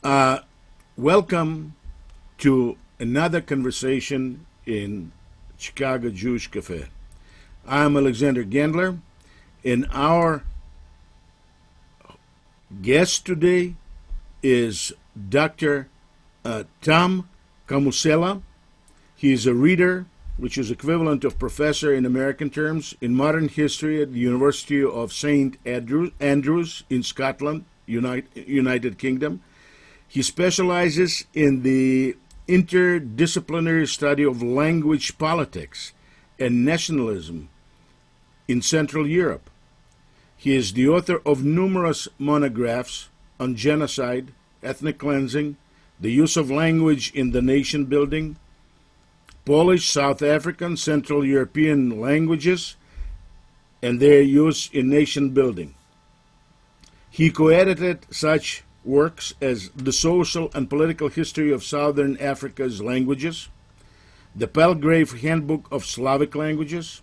Uh, Welcome to another conversation in Chicago Jewish Cafe. I'm Alexander Gendler, and our guest today is Dr. Tom Kamusella. He is a reader, which is equivalent of professor in American terms, in modern history at the University of St. Andrews in Scotland, United Kingdom. He specializes in the interdisciplinary study of language politics and nationalism in Central Europe. He is the author of numerous monographs on genocide, ethnic cleansing, the use of language in the nation building, Polish, South African, Central European languages, and their use in nation building. He co-edited such works as The Social and Political History of Southern Africa's Languages, the Palgrave Handbook of Slavic Languages,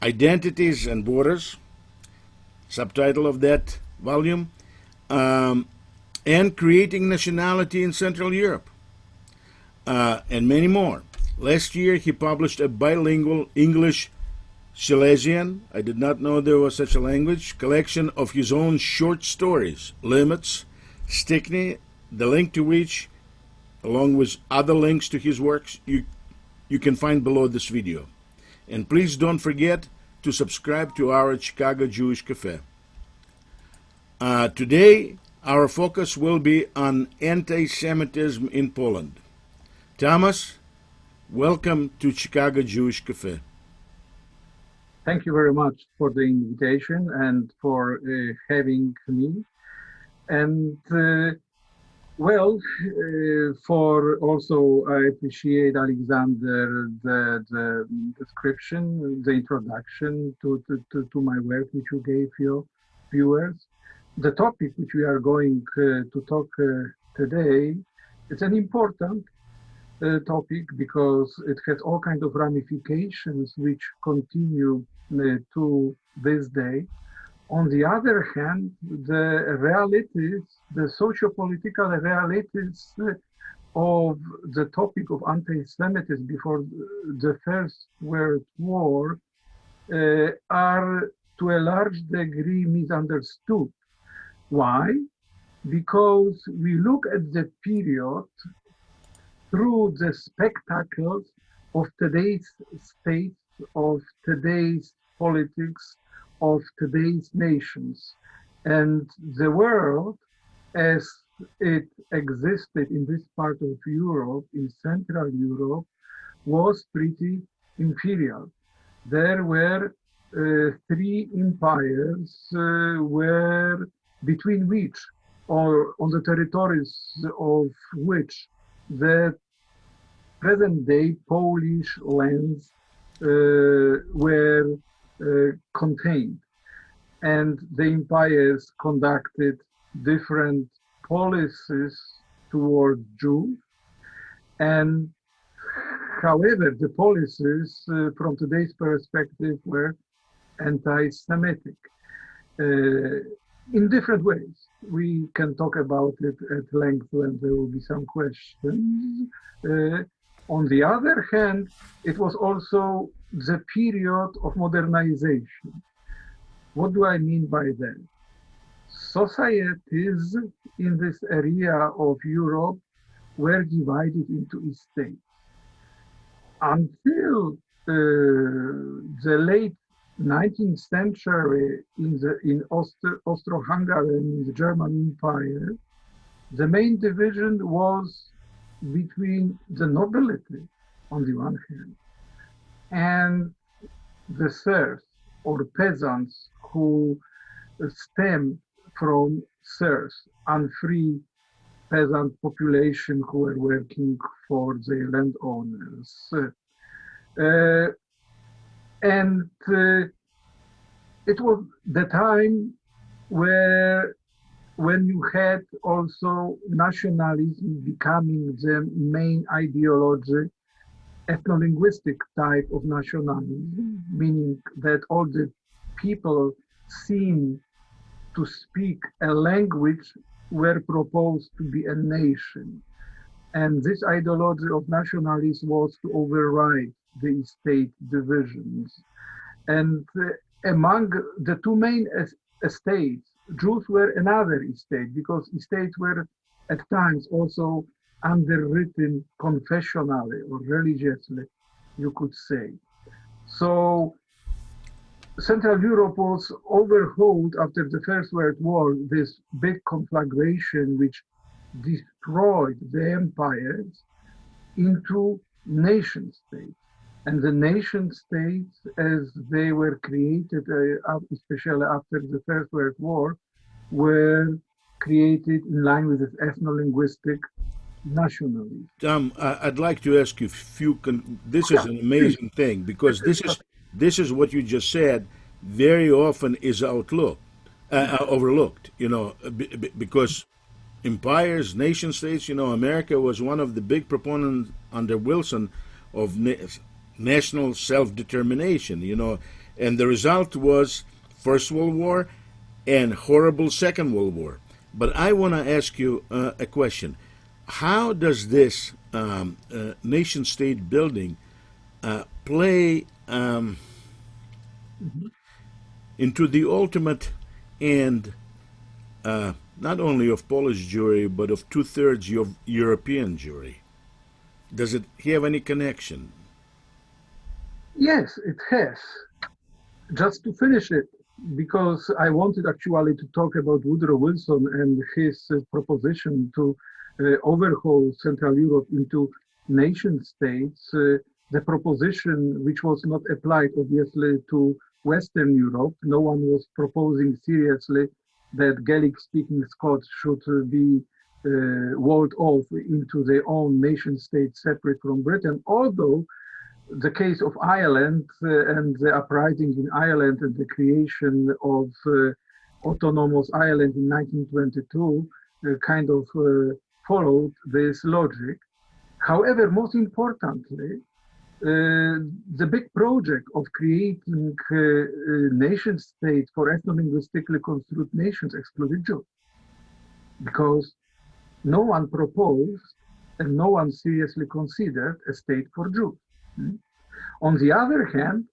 Identities and Borders, subtitle of that volume, and Creating Nationality in Central Europe, and many more. Last year he published a bilingual English-Silesian, I did not know there was such a language, collection of his own short stories, Limits, Styknie, the link to which, along with other links to his works, you can find below this video. And please don't forget to subscribe to our Chicago Jewish Cafe. Today, our focus will be on anti-Semitism in Poland. Thomas, welcome to Chicago Jewish Cafe. Thank you very much for the invitation and for having me. And for also I appreciate Alexander the description, the introduction to my work which you gave your viewers. The topic which we are going to talk today is an important topic because it has all kinds of ramifications which continue to this day. On the other hand, the realities, the socio-political realities of the topic of anti-Semitism before the First World War are to a large degree misunderstood. Why? Because we look at the period through the spectacles of today's state, of today's politics, of today's nations. And the world as it existed in this part of Europe, in Central Europe, was pretty imperial. There were three empires were between which, or on the territories of which, the present-day Polish lands were contained, and the empires conducted different policies toward Jews, and however the policies from today's perspective were anti-Semitic in different ways. We can talk about it at length when there will be some questions. On the other hand, it was also the period of modernization. What do I mean by that? Societies in this area of Europe were divided into estates. Until the late 19th century in Austro-Hungary and in the German Empire, the main division was between the nobility on the one hand and the serfs or peasants who stemmed from serfs, unfree peasant population who were working for the landowners. It was the time when you had also nationalism becoming the main ideology, ethno-linguistic type of nationalism, meaning that all the people seem to speak a language were proposed to be a nation. And this ideology of nationalism was to override the state divisions. And among the two main estates, Jews were another estate, because estates were at times also underwritten confessionally or religiously, you could say. So Central Europe was overhauled after the First World War, this big conflagration which destroyed the empires into nation states. And the nation states, as they were created, especially after the First World War, were created in line with this ethno-linguistic nationalism. Tom, I'd like to ask you if you can. This is an amazing thing, because this is what you just said. Very often is overlooked. Because empires, nation states. America was one of the big proponents under Wilson of national self-determination. And the result was First World War and horrible Second World War. But I want to ask you a question. How does this nation-state building play into the ultimate end, not only of Polish Jewry, but of two-thirds of European Jewry? Does it have any connection? Yes, it has. Just to finish it, because I wanted actually to talk about Woodrow Wilson and his proposition to overhaul Central Europe into nation states, the proposition which was not applied obviously to Western Europe. No one was proposing seriously that Gaelic-speaking Scots should be walled off into their own nation state separate from Britain, although the case of Ireland and the uprising in Ireland and the creation of autonomous Ireland in 1922 kind of followed this logic. However, most importantly, the big project of creating nation states for ethno-linguistically construed nations excluded Jews, because no one proposed and no one seriously considered a state for Jews. On the other hand,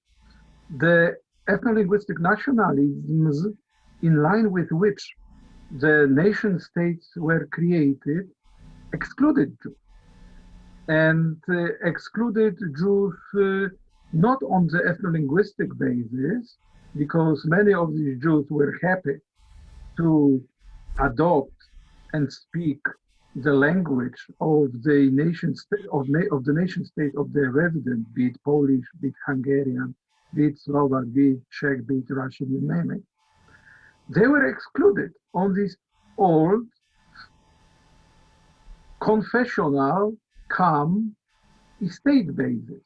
the ethno-linguistic nationalisms in line with which the nation states were created excluded Jews. And excluded Jews not on the ethno-linguistic basis, because many of these Jews were happy to adopt and speak the language of the nation state of the nation state of their resident, be it Polish, be it Hungarian, be it Slovak, be it Czech, be it Russian, you name it. They were excluded on this old confessional, calm state basis.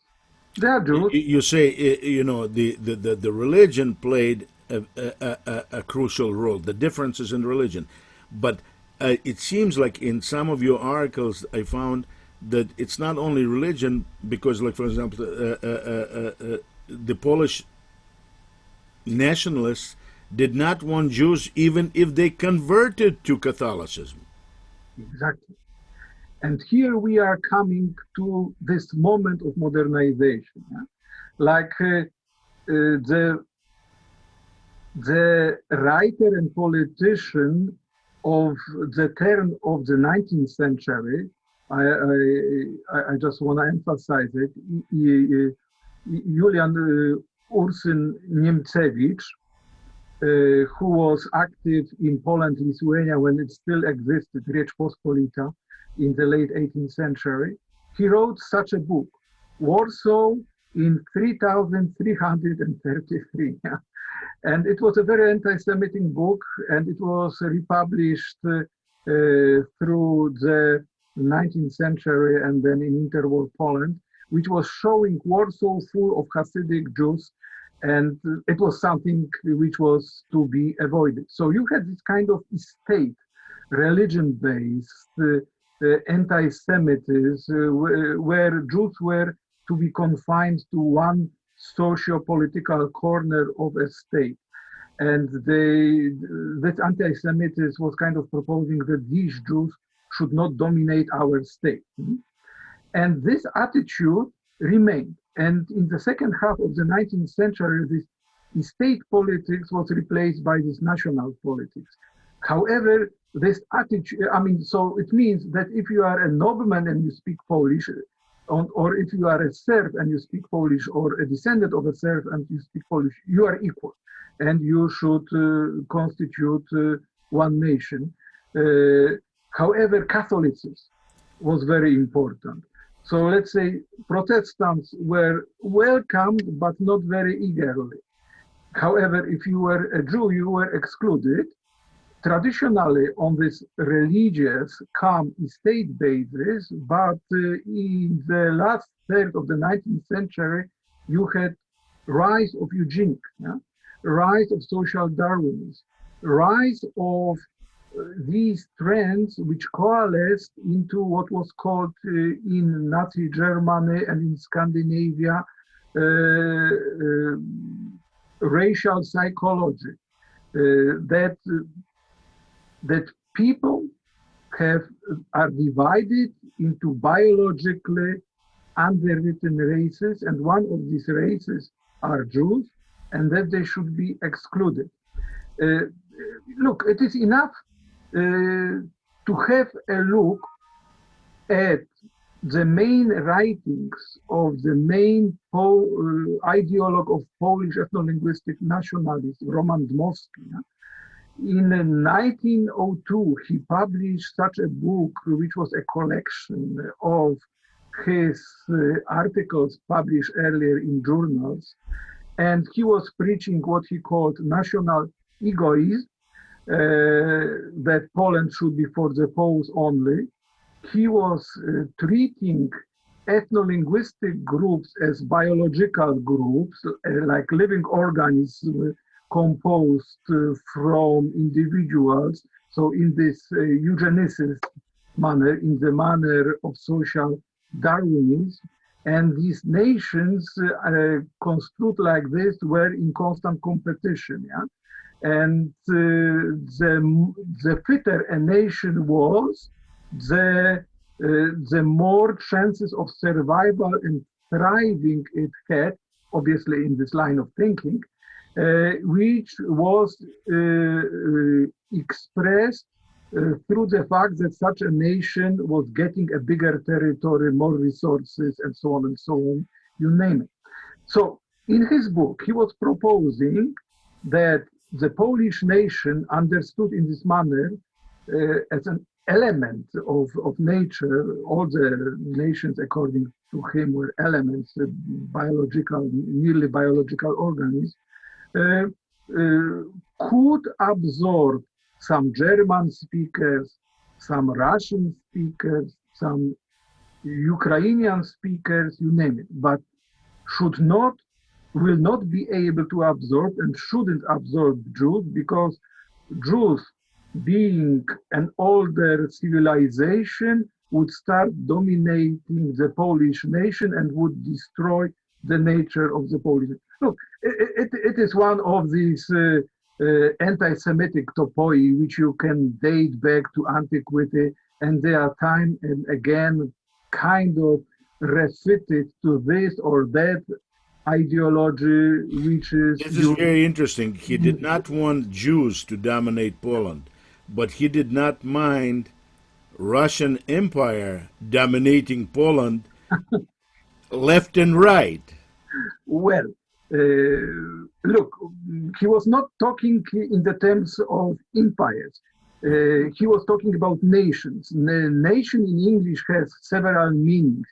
They are Jews. You say the religion played a crucial role. The differences in religion, but it seems like in some of your articles I found that it's not only religion, because, like, for example, the Polish nationalists did not want Jews even if they converted to Catholicism. Exactly. And here we are coming to this moment of modernization. Yeah? Like the writer and politician of the turn of the 19th century, I just want to emphasize it, Julian Ursyn Niemcewicz, who was active in Poland, Lithuania when it still existed, Rzeczpospolita, in the late 18th century. He wrote such a book, Warsaw in 3333. And it was a very anti-Semitic book, and it was republished through the 19th century and then in interwar Poland, which was showing Warsaw full of Hasidic Jews, and it was something which was to be avoided. So you had this kind of state, religion-based anti-Semitism, where Jews were to be confined to one socio-political corner of a state. And this anti-Semitism was kind of proposing that these Jews should not dominate our state. And this attitude remained. And in the second half of the 19th century, this state politics was replaced by this national politics. However, this attitude, so it means that if you are a nobleman and you speak Polish, or if you are a Serb and you speak Polish, or a descendant of a Serb and you speak Polish, you are equal, and you should constitute one nation. However, Catholicism was very important. So let's say Protestants were welcomed, but not very eagerly. However, if you were a Jew, you were excluded. Traditionally, on this religious, calm state basis, but in the last third of the 19th century, you had rise of eugenics, rise of social Darwinism, rise of these trends which coalesced into what was called in Nazi Germany and in Scandinavia racial psychology, that people are divided into biologically underwritten races, and one of these races are Jews, and that they should be excluded. Look, it is enough to have a look at the main writings of the main ideologue of Polish ethno-linguistic nationalism, Roman Dmowski. In 1902, he published such a book, which was a collection of his articles published earlier in journals. And he was preaching what he called national egoism, that Poland should be for the Poles only. He was treating ethno-linguistic groups as biological groups, like living organisms composed from individuals. So in this eugenicist manner, in the manner of social Darwinism, and these nations construed like this were in constant competition. And the fitter a nation was, the more chances of survival and thriving it had, obviously in this line of thinking, which was expressed through the fact that such a nation was getting a bigger territory, more resources, and so on, you name it. So in his book, he was proposing that the Polish nation, understood in this manner as an element of nature, all the nations according to him were elements, biological, nearly biological organisms, could absorb some German speakers, some Russian speakers, some Ukrainian speakers, you name it, but will not be able to absorb and shouldn't absorb Jews, because Jews, being an older civilization, would start dominating the Polish nation and would destroy the nature of the Polish. Look, it is one of these anti-Semitic topoi which you can date back to antiquity, and they are time and again kind of refitted to this or that ideology, which is... This is very interesting. He did not want Jews to dominate Poland, but he did not mind Russian Empire dominating Poland left and right. Well, look, he was not talking in the terms of empires. He was talking about nations. Nation in English has several meanings,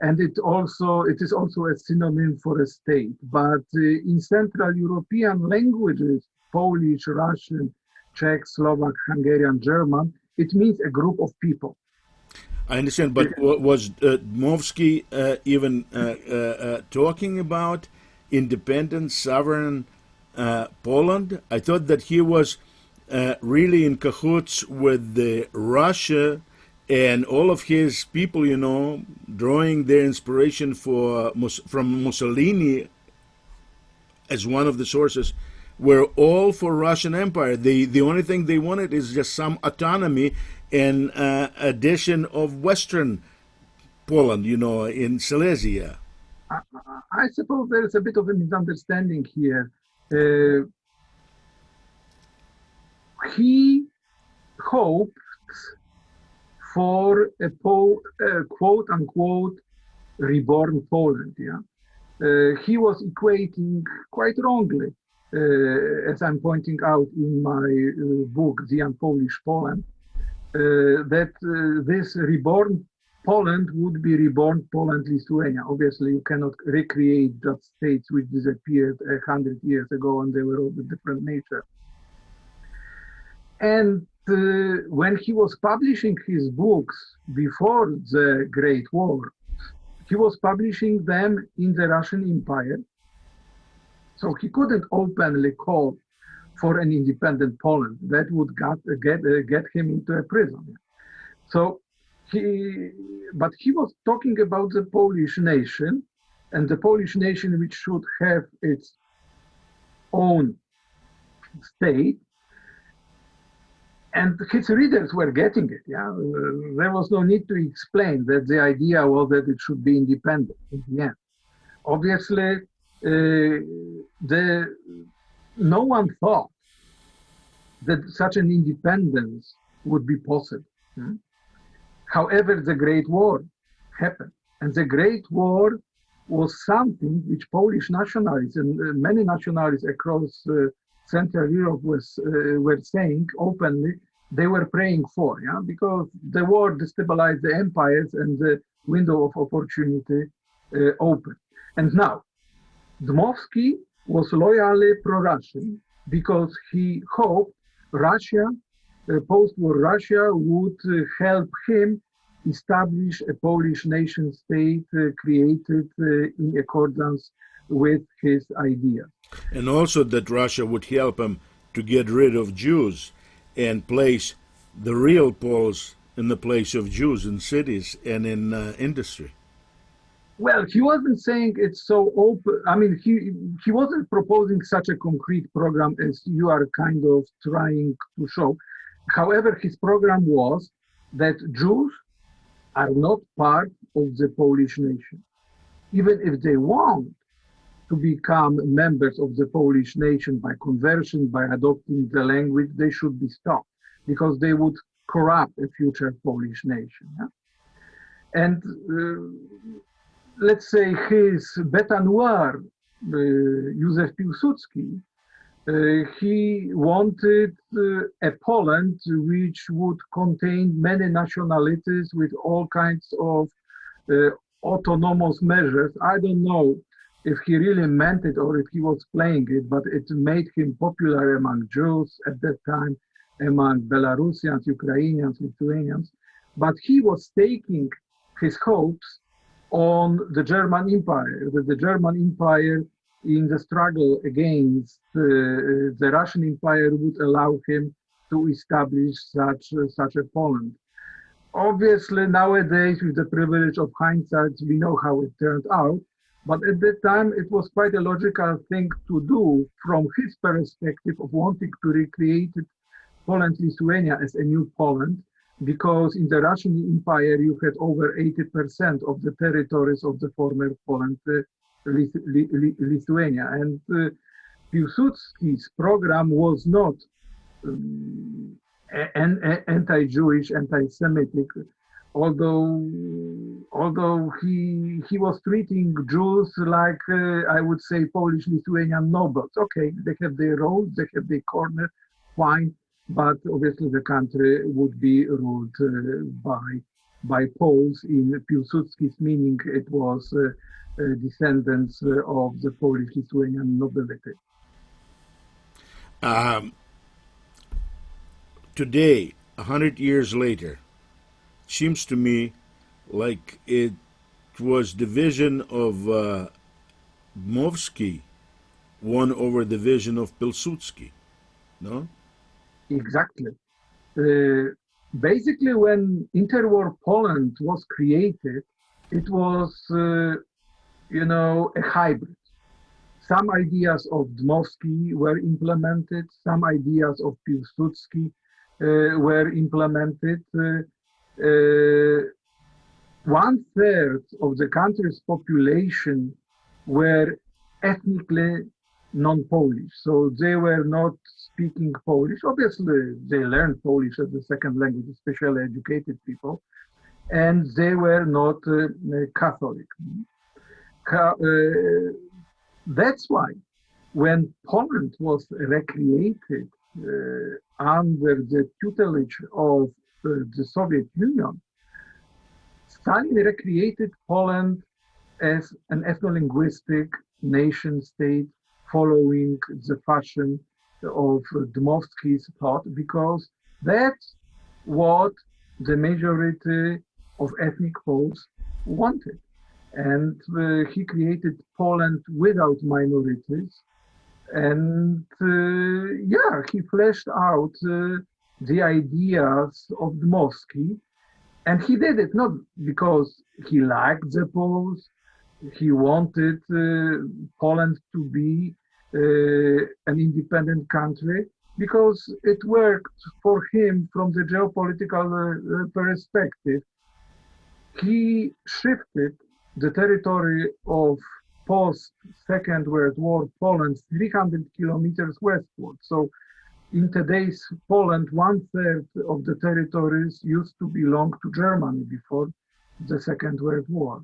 and it is also a synonym for a state. But in Central European languages, Polish, Russian, Czech, Slovak, Hungarian, German, it means a group of people. I understand, but was Dmowski even talking about independent, sovereign Poland? I thought that he was really in cahoots with Russia and all of his people, drawing their inspiration from Mussolini as one of the sources, were all for Russian Empire. The only thing they wanted is just some autonomy and addition of Western Poland, in Silesia. I suppose there is a bit of a misunderstanding here. He hoped for a quote unquote reborn Poland. Yeah, he was equating quite wrongly, as I'm pointing out in my book, The Un-Polish Poland, that this reborn Poland would be reborn Poland-Lithuania. Obviously, you cannot recreate just states which disappeared 100 years ago and they were of a different nature. And when he was publishing his books before the Great War, he was publishing them in the Russian Empire. So he couldn't openly call for an independent Poland. That would get him into a prison. So but he was talking about the Polish nation, and the Polish nation which should have its own state. And his readers were getting it. Yeah, there was no need to explain that the idea was that it should be independent in the end. Obviously, no one thought that such an independence would be possible. However, the Great War happened, and the Great War was something which Polish nationalists and many nationalists across Central Europe were saying openly they were praying for, yeah, because the war destabilized the empires and the window of opportunity opened. And now, Dmowski was loyally pro-Russian because he hoped Russia, post-war Russia, would help him establish a Polish nation state created in accordance with his ideas. And also that Russia would help him to get rid of Jews and place the real Poles in the place of Jews in cities and in industry. Well, he wasn't saying it's so open. I mean, he wasn't proposing such a concrete program as you are kind of trying to show. However, his program was that Jews are not part of the Polish nation. Even if they want to become members of the Polish nation by conversion, by adopting the language, they should be stopped because they would corrupt a future Polish nation. Yeah? And let's say his bête noire, Józef Piłsudski, he wanted a Poland which would contain many nationalities with all kinds of autonomous measures. I don't know if he really meant it or if he was playing it, but it made him popular among Jews at that time, among Belarusians, Ukrainians, Lithuanians. But he was staking his hopes on the German Empire, that the German Empire in the struggle against the Russian Empire would allow him to establish such a Poland. Obviously, nowadays, with the privilege of hindsight, we know how it turned out. But at that time, it was quite a logical thing to do from his perspective of wanting to recreate Poland-Lithuania as a new Poland, because in the Russian Empire, you had over 80% of the territories of the former Poland, Lithuania. And Piłsudski's program was not anti-Jewish, anti-Semitic, although he was treating Jews like, I would say, Polish-Lithuanian nobles. Okay, they have their roles, they have their corner, fine, but obviously the country would be ruled by Poles. In Piłsudski's meaning, it was descendants of the Polish-Lithuanian nobility. Today, 100 years later, seems to me like it was division of Dmowski won over the vision of Pilsudski, no? Exactly. Basically, when interwar Poland was created, it was, a hybrid. some ideas of Dmowski were implemented, some ideas of Piłsudski were implemented. 1/3 of the country's population were ethnically non-Polish, so they were not speaking Polish. Obviously, they learned Polish as a second language, especially educated people, and they were not Catholic. That's why when Poland was recreated under the tutelage of the Soviet Union, Stalin recreated Poland as an ethno-linguistic nation state following the fashion of Dmowski's thought, because that's what the majority of ethnic Poles wanted. And he created Poland without minorities. And he fleshed out the ideas of Dmowski. And he did it not because he liked the Poles, he wanted Poland to be an independent country, because it worked for him from the geopolitical perspective. He shifted the territory of post-Second World War Poland 300 kilometers westward. So in today's Poland, 1/3 of the territories used to belong to Germany before the Second World War.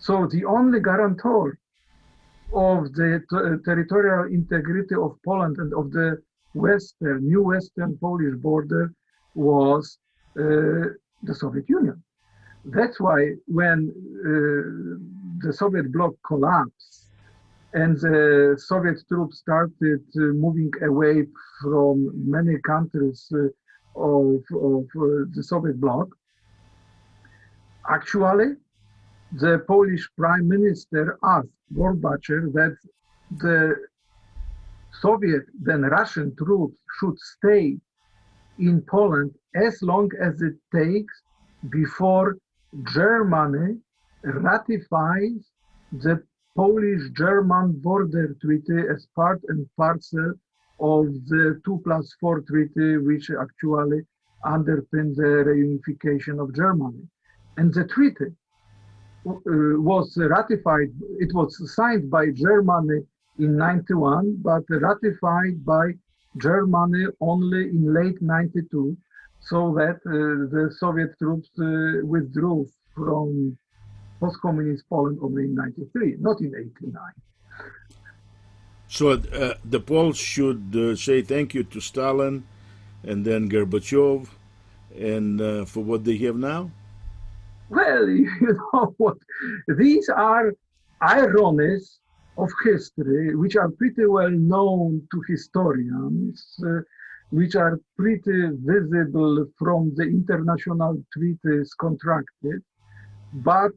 So the only guarantor of the territorial integrity of Poland and of the new Western Polish border was the Soviet Union. That's why when the Soviet bloc collapsed and the Soviet troops started moving away from many countries of the Soviet bloc, actually, the Polish prime minister asked Gorbachev that the Soviet, then Russian troops should stay in Poland as long as it takes before Germany ratifies the Polish-German border treaty as part and parcel of the 2+4 treaty, which actually underpins the reunification of Germany. And the treaty was ratified, it was signed by Germany in 91, but ratified by Germany only in late 92, so that the Soviet troops withdrew from post-communist Poland only in 93, not in 89. So the Poles should say thank you to Stalin and then Gorbachev and for what they have now? Well, you know what, these are ironies of history, which are pretty well known to historians, which are pretty visible from the international treaties contracted. But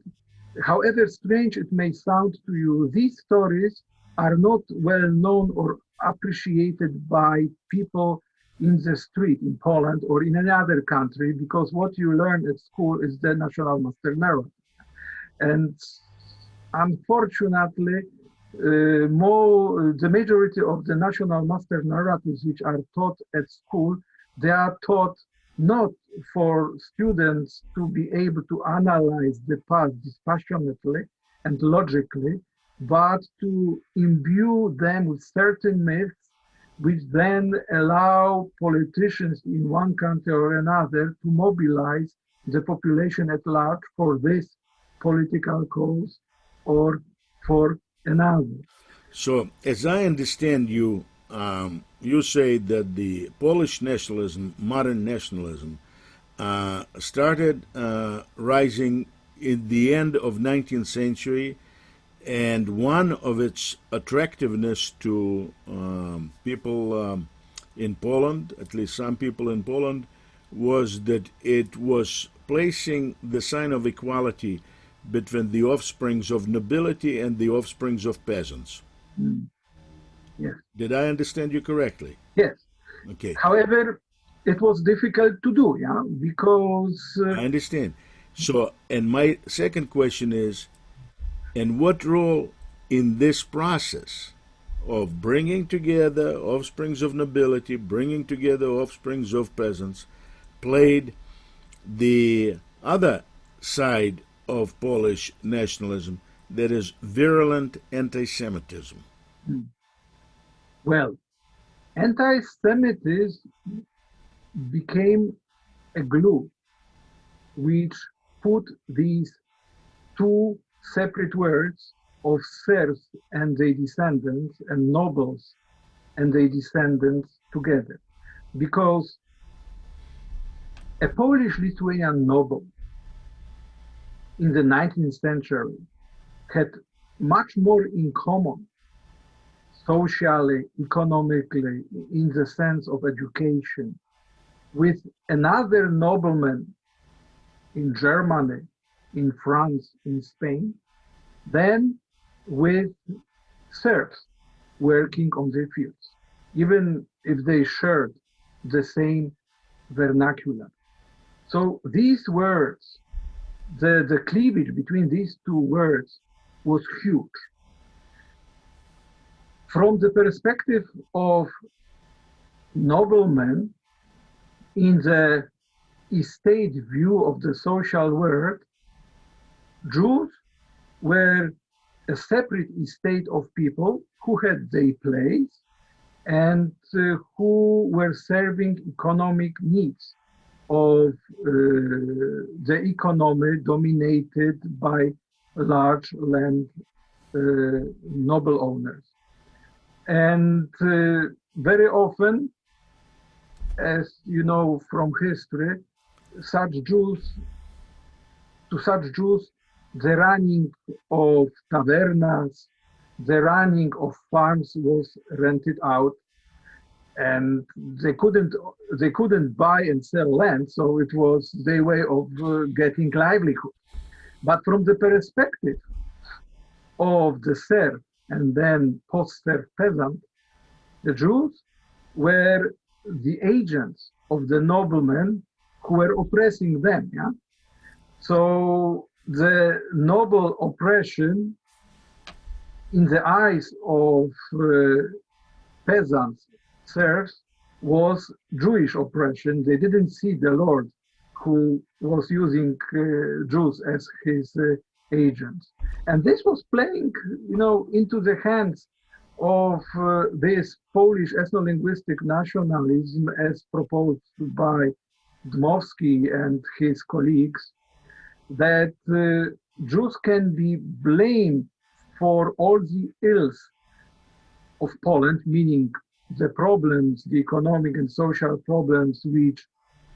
however strange it may sound to you, these stories are not well known or appreciated by people in the street in Poland or in any other country, because what you learn at school is the national master narrative. And unfortunately, the majority of the national master narratives which are taught at school, they are taught not for students to be able to analyze the past dispassionately and logically, but to imbue them with certain myths, which then allow politicians in one country or another to mobilize the population at large for this political cause or for another. So, as I understand you, you say that the Polish nationalism, modern nationalism, started rising in the end of 19th century, and one of its attractiveness to people in Poland, at least some people in Poland, was that it was placing the sign of equality between the offsprings of nobility and the offsprings of peasants. Mm. Yes. Did I understand you correctly? Yes. Okay. However, it was difficult to do, yeah, because... I understand. So, and my second question is, and what role in this process of bringing together offsprings of nobility, bringing together offsprings of peasants, played the other side of Polish nationalism, that is virulent anti-Semitism. Well, anti-Semitism became a glue which put these two separate words of serfs and their descendants and nobles and their descendants together. Because a Polish-Lithuanian noble in the 19th century had much more in common socially, economically, in the sense of education, with another nobleman in Germany, in France, in Spain, than with serfs working on the fields, even if they shared the same vernacular. So these words, the cleavage between these two words was huge. From the perspective of noblemen, in the estate view of the social world, Jews were a separate estate of people who had their place and who were serving economic needs of the economy dominated by large land noble owners. And very often, as you know from history, to such Jews, the running of tavernas, the running of farms was rented out, and they couldn't buy and sell land, so it was their way of getting livelihood. But from the perspective of the serf and then post-serf peasant, the Jews were the agents of the noblemen who were oppressing them. Yeah? So the noble oppression in the eyes of peasants, serfs, was Jewish oppression. They didn't see the Lord who was using Jews as his agents. And this was playing, into the hands of this Polish ethno-linguistic nationalism as proposed by Dmowski and his colleagues, that Jews can be blamed for all the ills of Poland, meaning the problems, the economic and social problems which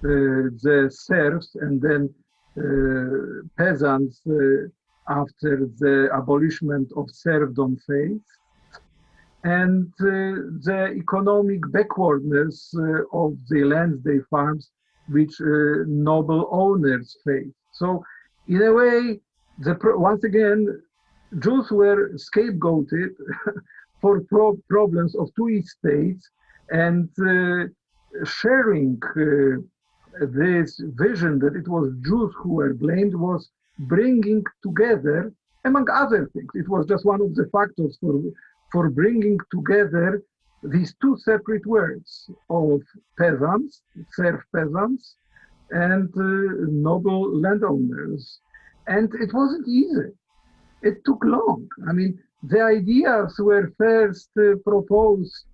the serfs and then peasants after the abolishment of serfdom faced, and the economic backwardness of the lands, the farms, which noble owners faced. So in a way, once again, Jews were scapegoated for problems of two estates, and sharing this vision that it was Jews who were blamed was bringing together, among other things, it was just one of the factors for bringing together these two separate words of peasants, serf peasants, and noble landowners. And it wasn't easy. It took long. I mean, the ideas were first proposed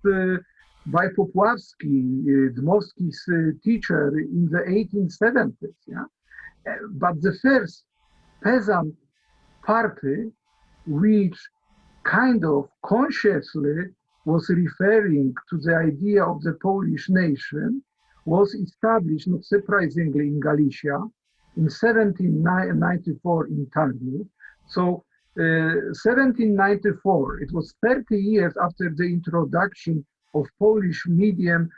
by Popławski, Dmowski's teacher, in the 1870s. Yeah? But the first peasant party, which kind of consciously was referring to the idea of the Polish nation, was established, not surprisingly, in Galicia in 1794 in Styknie. So 1794, it was 30 years after the introduction of Polish medium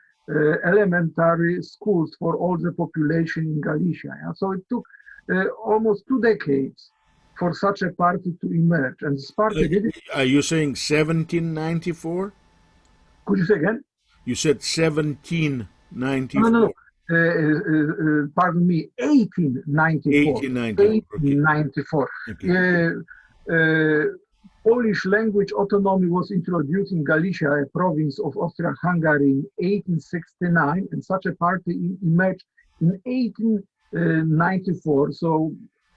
elementary schools for all the population in Galicia. Yeah? So it took almost 2 decades for such a party to emerge. And this party did it. Are you saying 1794? Could you say again? You said 1794. No. Pardon me, 1894. 1894. 1894. Okay. Polish language autonomy was introduced in Galicia, a province of Austria-Hungary, in 1869, and such a party emerged in 1894, so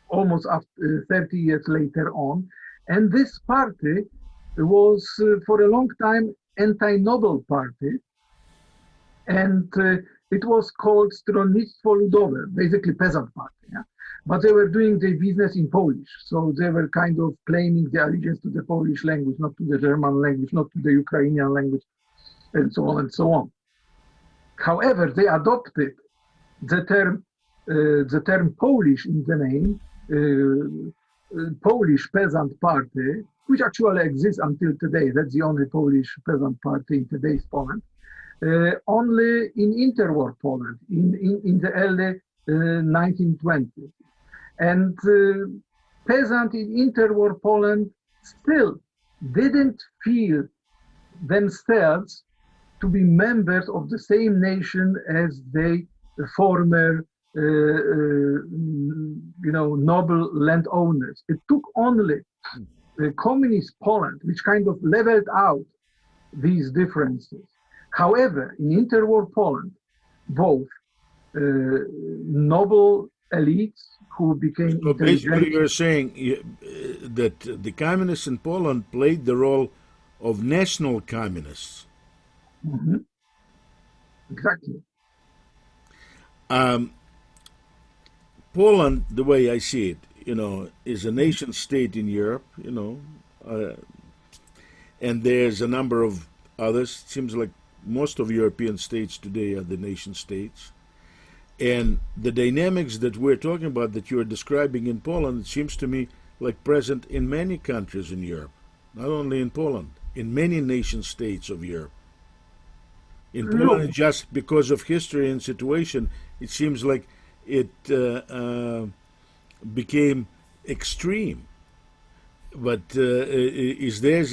almost after 30 years later on. And this party was for a long time anti-noble party, and it was called Stronnictwo Ludowe, basically peasant party. Yeah? But they were doing their business in Polish, so they were kind of claiming the allegiance to the Polish language, not to the German language, not to the Ukrainian language, and so on and so on. However, they adopted the term Polish in the name, Polish Peasant Party, which actually exists until today. That's the only Polish peasant party in today's Poland. Only in interwar Poland, in the early 1920s. And peasant in interwar Poland still didn't feel themselves to be members of the same nation as the former noble landowners. It took only the communist Poland, which kind of leveled out these differences. However, in interwar Poland, both noble elites who became So basically, you're saying that the communists in Poland played the role of national communists. Mm-hmm. Exactly. Poland, the way I see it, is a nation state in Europe, and there's a number of others. It seems like most of European states today are the nation states. And the dynamics that we're talking about, that you're describing in Poland, it seems to me like present in many countries in Europe, not only in Poland, in many nation states of Europe. In Poland, just because of history and situation, it seems like it became extreme. But is there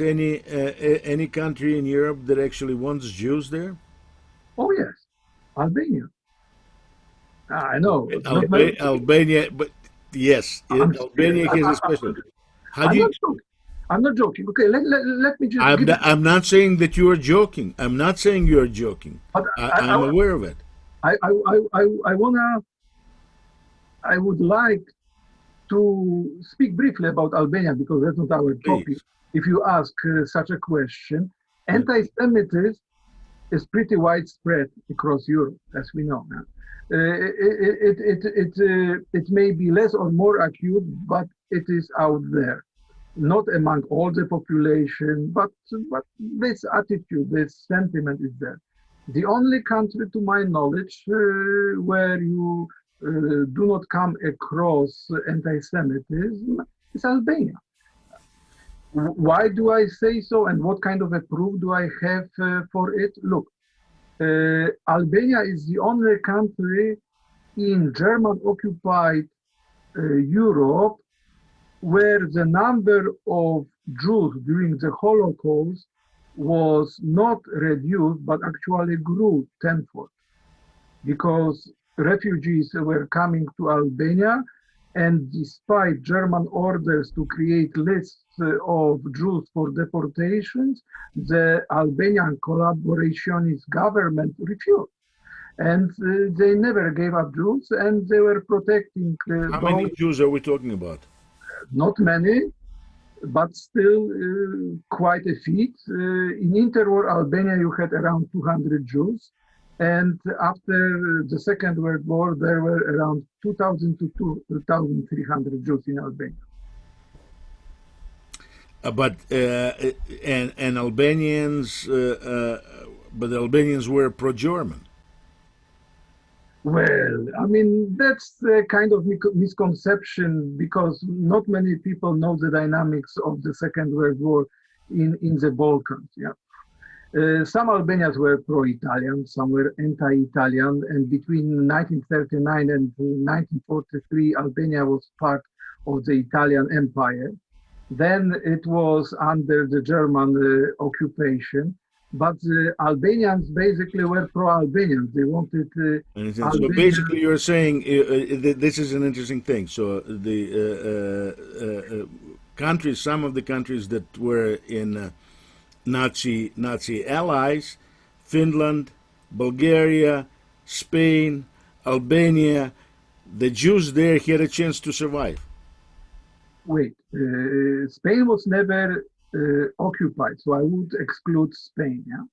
any country in Europe that actually wants Jews there? Oh yes, Albania. I know. Albania, but yes, Albania has a special. I'm not joking. Okay, let me just. I'm not saying that you are joking. I'm not saying you are joking. I'm aware of it. I would like to speak briefly about Albania because that's not our topic. If you ask such a question, anti-Semitism is pretty widespread across Europe, as we know. It may be less or more acute, but it is out there. Not among all the population, but this attitude, this sentiment is there. The only country, to my knowledge, where you do not come across anti-Semitism is Albania. Why do I say so, and what kind of a proof do I have for it? Look, Albania is the only country in German-occupied Europe where the number of Jews during the Holocaust was not reduced, but actually grew tenfold, because refugees were coming to Albania, and despite German orders to create lists of Jews for deportations, the Albanian collaborationist government refused. And they never gave up Jews, and they were protecting. How many Jews are we talking about? Not many, but still quite a feat. In interwar Albania, you had around 200 Jews. And after the Second World War, there were around 2,000 to 2,300 Jews in Albania. But Albanians, but the Albanians were pro-German. Well, I mean, that's a kind of misconception, because not many people know the dynamics of the Second World War in the Balkans. Yeah. Some Albanians were pro-Italian, some were anti-Italian, and between 1939 and 1943, Albania was part of the Italian Empire. Then it was under the German occupation, but the Albanians basically were pro-Albanians. They wanted. So basically, you're saying this is an interesting thing. So the countries, some of the countries that were in Nazi allies: Finland, Bulgaria, Spain, Albania. The Jews there had a chance to survive. Wait, Spain was never occupied, so I would exclude Spain. Yeah,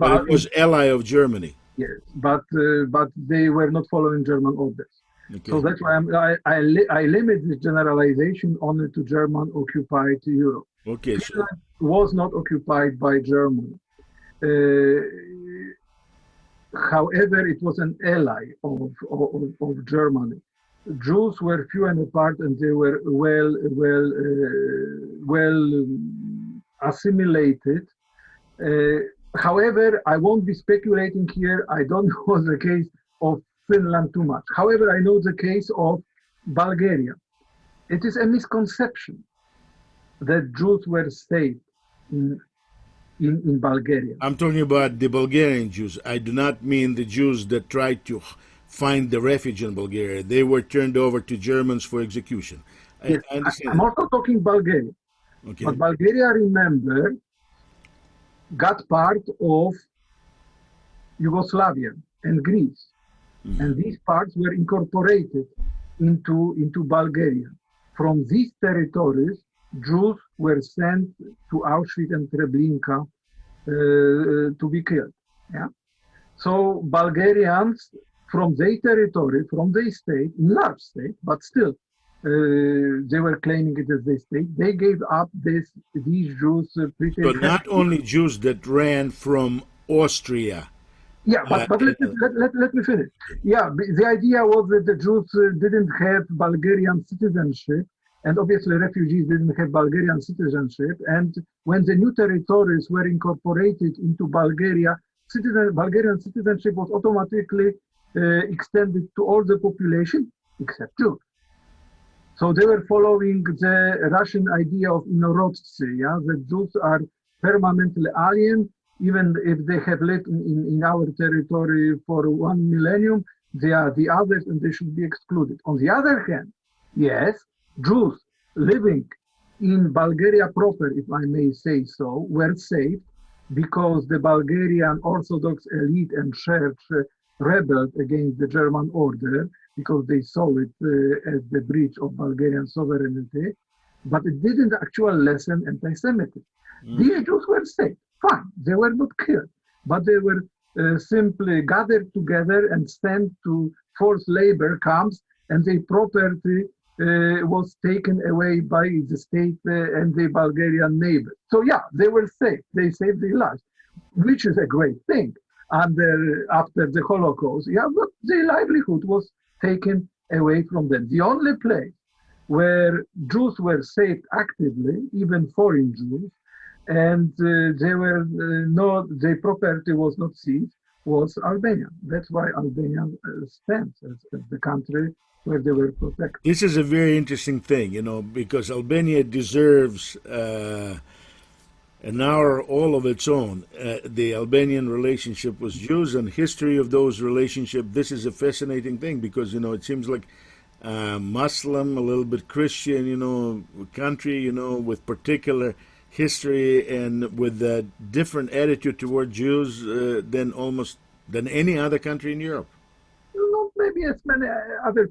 But it was ally of Germany. yes, but they were not following German orders. Okay. So that's why I limit this generalization only to German occupied Europe. Okay. Finland was not occupied by Germany. However, it was an ally of Germany. Jews were few and apart, and they were well assimilated. However, I won't be speculating here. I don't know the case of Finland too much. However, I know the case of Bulgaria. It is a misconception that Jews were saved in Bulgaria. I'm talking about the Bulgarian Jews. I do not mean the Jews that tried to find the refuge in Bulgaria. They were turned over to Germans for execution. Yes, I understand. I'm also talking Bulgaria. Okay. But Bulgaria, remember, got part of Yugoslavia and Greece. Mm-hmm. And these parts were incorporated into Bulgaria. From these territories, Jews were sent to Auschwitz and Treblinka to be killed. Yeah. So Bulgarians, from their territory, from their state, large state, but still, they were claiming it as their state. They gave up these Jews. So not only Jews that ran from Austria. Yeah, but let me finish. Yeah, the idea was that the Jews didn't have Bulgarian citizenship, and obviously refugees didn't have Bulgarian citizenship. And when the new territories were incorporated into Bulgaria, Bulgarian citizenship was automatically extended to all the population except Jews. So they were following the Russian idea of inorodцы, yeah, that Jews are permanently alien. Even if they have lived in our territory for 1 millennium, they are the others and they should be excluded. On the other hand, yes, Jews living in Bulgaria proper, if I may say so, were saved because the Bulgarian Orthodox elite and church rebelled against the German order because they saw it as the breach of Bulgarian sovereignty, but it didn't actually lessen anti-Semitism. These Jews were saved. Fine, they were not killed, but they were simply gathered together and sent to forced labor camps, and their property was taken away by the state and the Bulgarian neighbors. So yeah, they were saved. They saved their lives, which is a great thing. After the Holocaust, yeah, but their livelihood was taken away from them. The only place where Jews were saved actively, even foreign Jews, and their property was not seized, was Albania. That's why Albania stands as the country where they were protected. This is a very interesting thing, because Albania deserves an hour all of its own. The Albanian relationship with Jews and history of those relationships. This is a fascinating thing because, it seems like Muslim, a little bit Christian, country, with particular history and with a different attitude toward Jews than any other country in Europe. Not maybe as many other.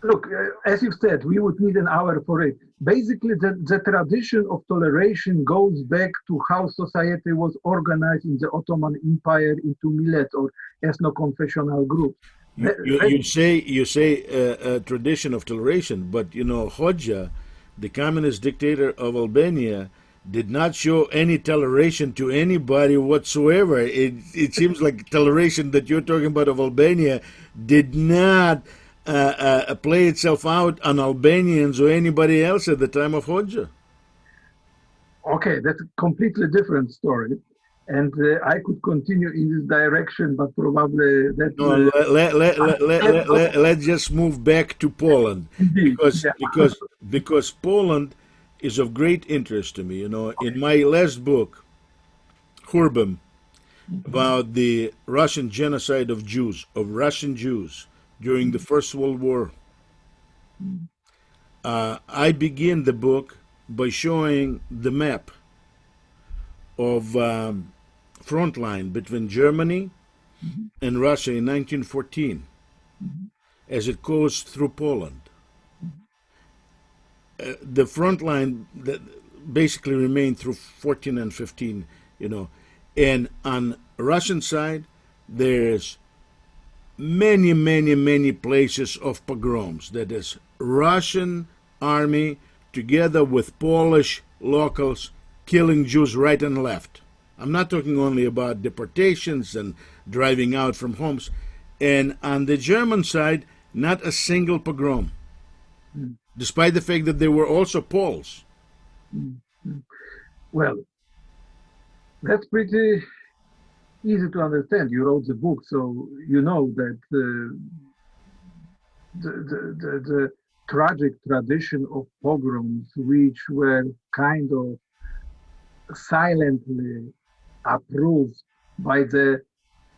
Look, as you said, we would need an hour for it. Basically, the tradition of toleration goes back to how society was organized in the Ottoman Empire into millet or ethno-confessional groups. You say a tradition of toleration, but Hoxha, the communist dictator of Albania, did not show any toleration to anybody whatsoever. It seems like toleration that you're talking about of Albania did not play itself out on Albanians or anybody else at the time of Hoxha. Okay, that's a completely different story. And I could continue in this direction, but probably that. No, let's just move back to Poland, because Poland is of great interest to me. In my last book, Hurbem, about the Russian genocide of Russian Jews during the First World War, I begin the book by showing the map of front line between Germany Mhm. and Russia in 1914 Mhm. as it goes through Poland. Mhm. The front line that basically remained through 14 and 15, you know. And on Russian side, there's many, many, many places of pogroms. That is Russian army together with Polish locals killing Jews right and left. I'm not talking only about deportations and driving out from homes. And on the German side, not a single pogrom, Mhm. despite the fact that they were also Poles. Mhm. Mhm. Well, that's pretty easy to understand. You wrote the book, so you know that the tragic tradition of pogroms, which were kind of silently approved by the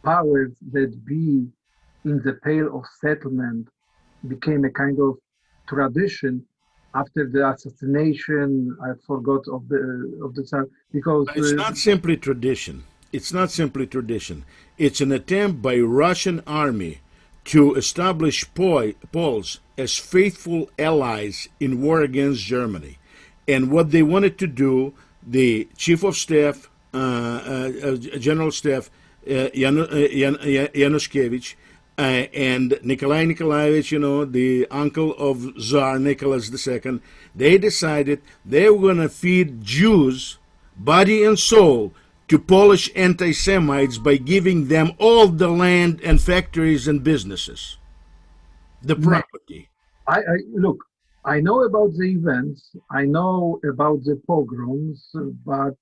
powers that be in the Pale of Settlement, became a kind of tradition after the assassination. I forgot of the Tsar because But it's not simply tradition. It's not simply tradition. It's an attempt by Russian army to establish Poles as faithful allies in war against Germany. And what they wanted to do, the chief of staff, general staff, Yanushkevich, and Nikolai Nikolaevich, the uncle of Tsar Nicholas II, they decided they were going to feed Jews, body and soul, to Polish anti Semites by giving them all the land and factories and businesses, the property. I look. I know about the events. I know about the pogroms, but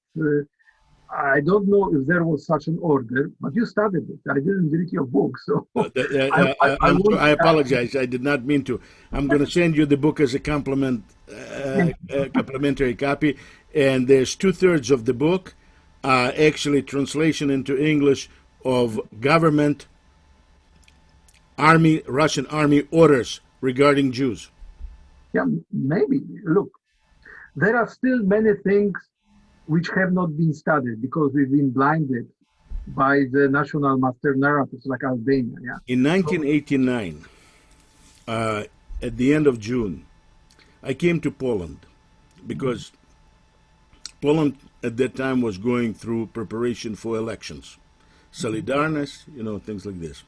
I don't know if there was such an order. But you studied it. I didn't read your book, so I want. I apologize. I did not mean to. I'm going to send you the book as a complimentary copy. And there's two-thirds of the book, actually translation into English of government army, Russian army orders regarding Jews. Yeah, maybe. Look, there are still many things which have not been studied because we've been blinded by the national master narratives like Albania. Yeah. In So, 1989, uh, at the end of June, I came to Poland because Poland at that time was going through preparation for elections, Solidarność, things like this.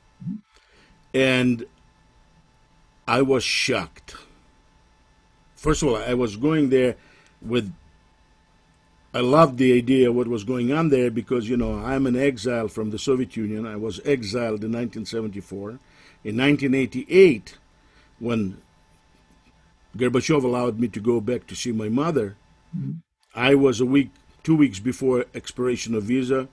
And I was shocked. First of all, I was going there with, I loved the idea of what was going on there because, I'm an exile from the Soviet Union. I was exiled in 1974. In 1988, when Gorbachev allowed me to go back to see my mother, mhm. I was 2 weeks before expiration of visa,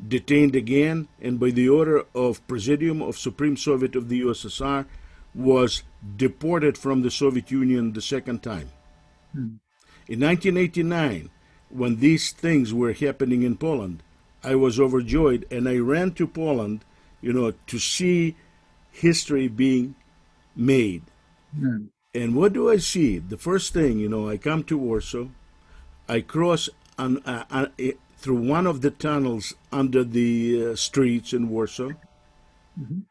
detained again, and by the order of Presidium of Supreme Soviet of the USSR, was deported from the Soviet Union the second time. Mhm. In 1989, when these things were happening in Poland, I was overjoyed and I ran to Poland, to see history being made. Mhm. And what do I see? The first thing, I come to Warsaw, I cross through one of the tunnels under the streets in Warsaw, Mhm.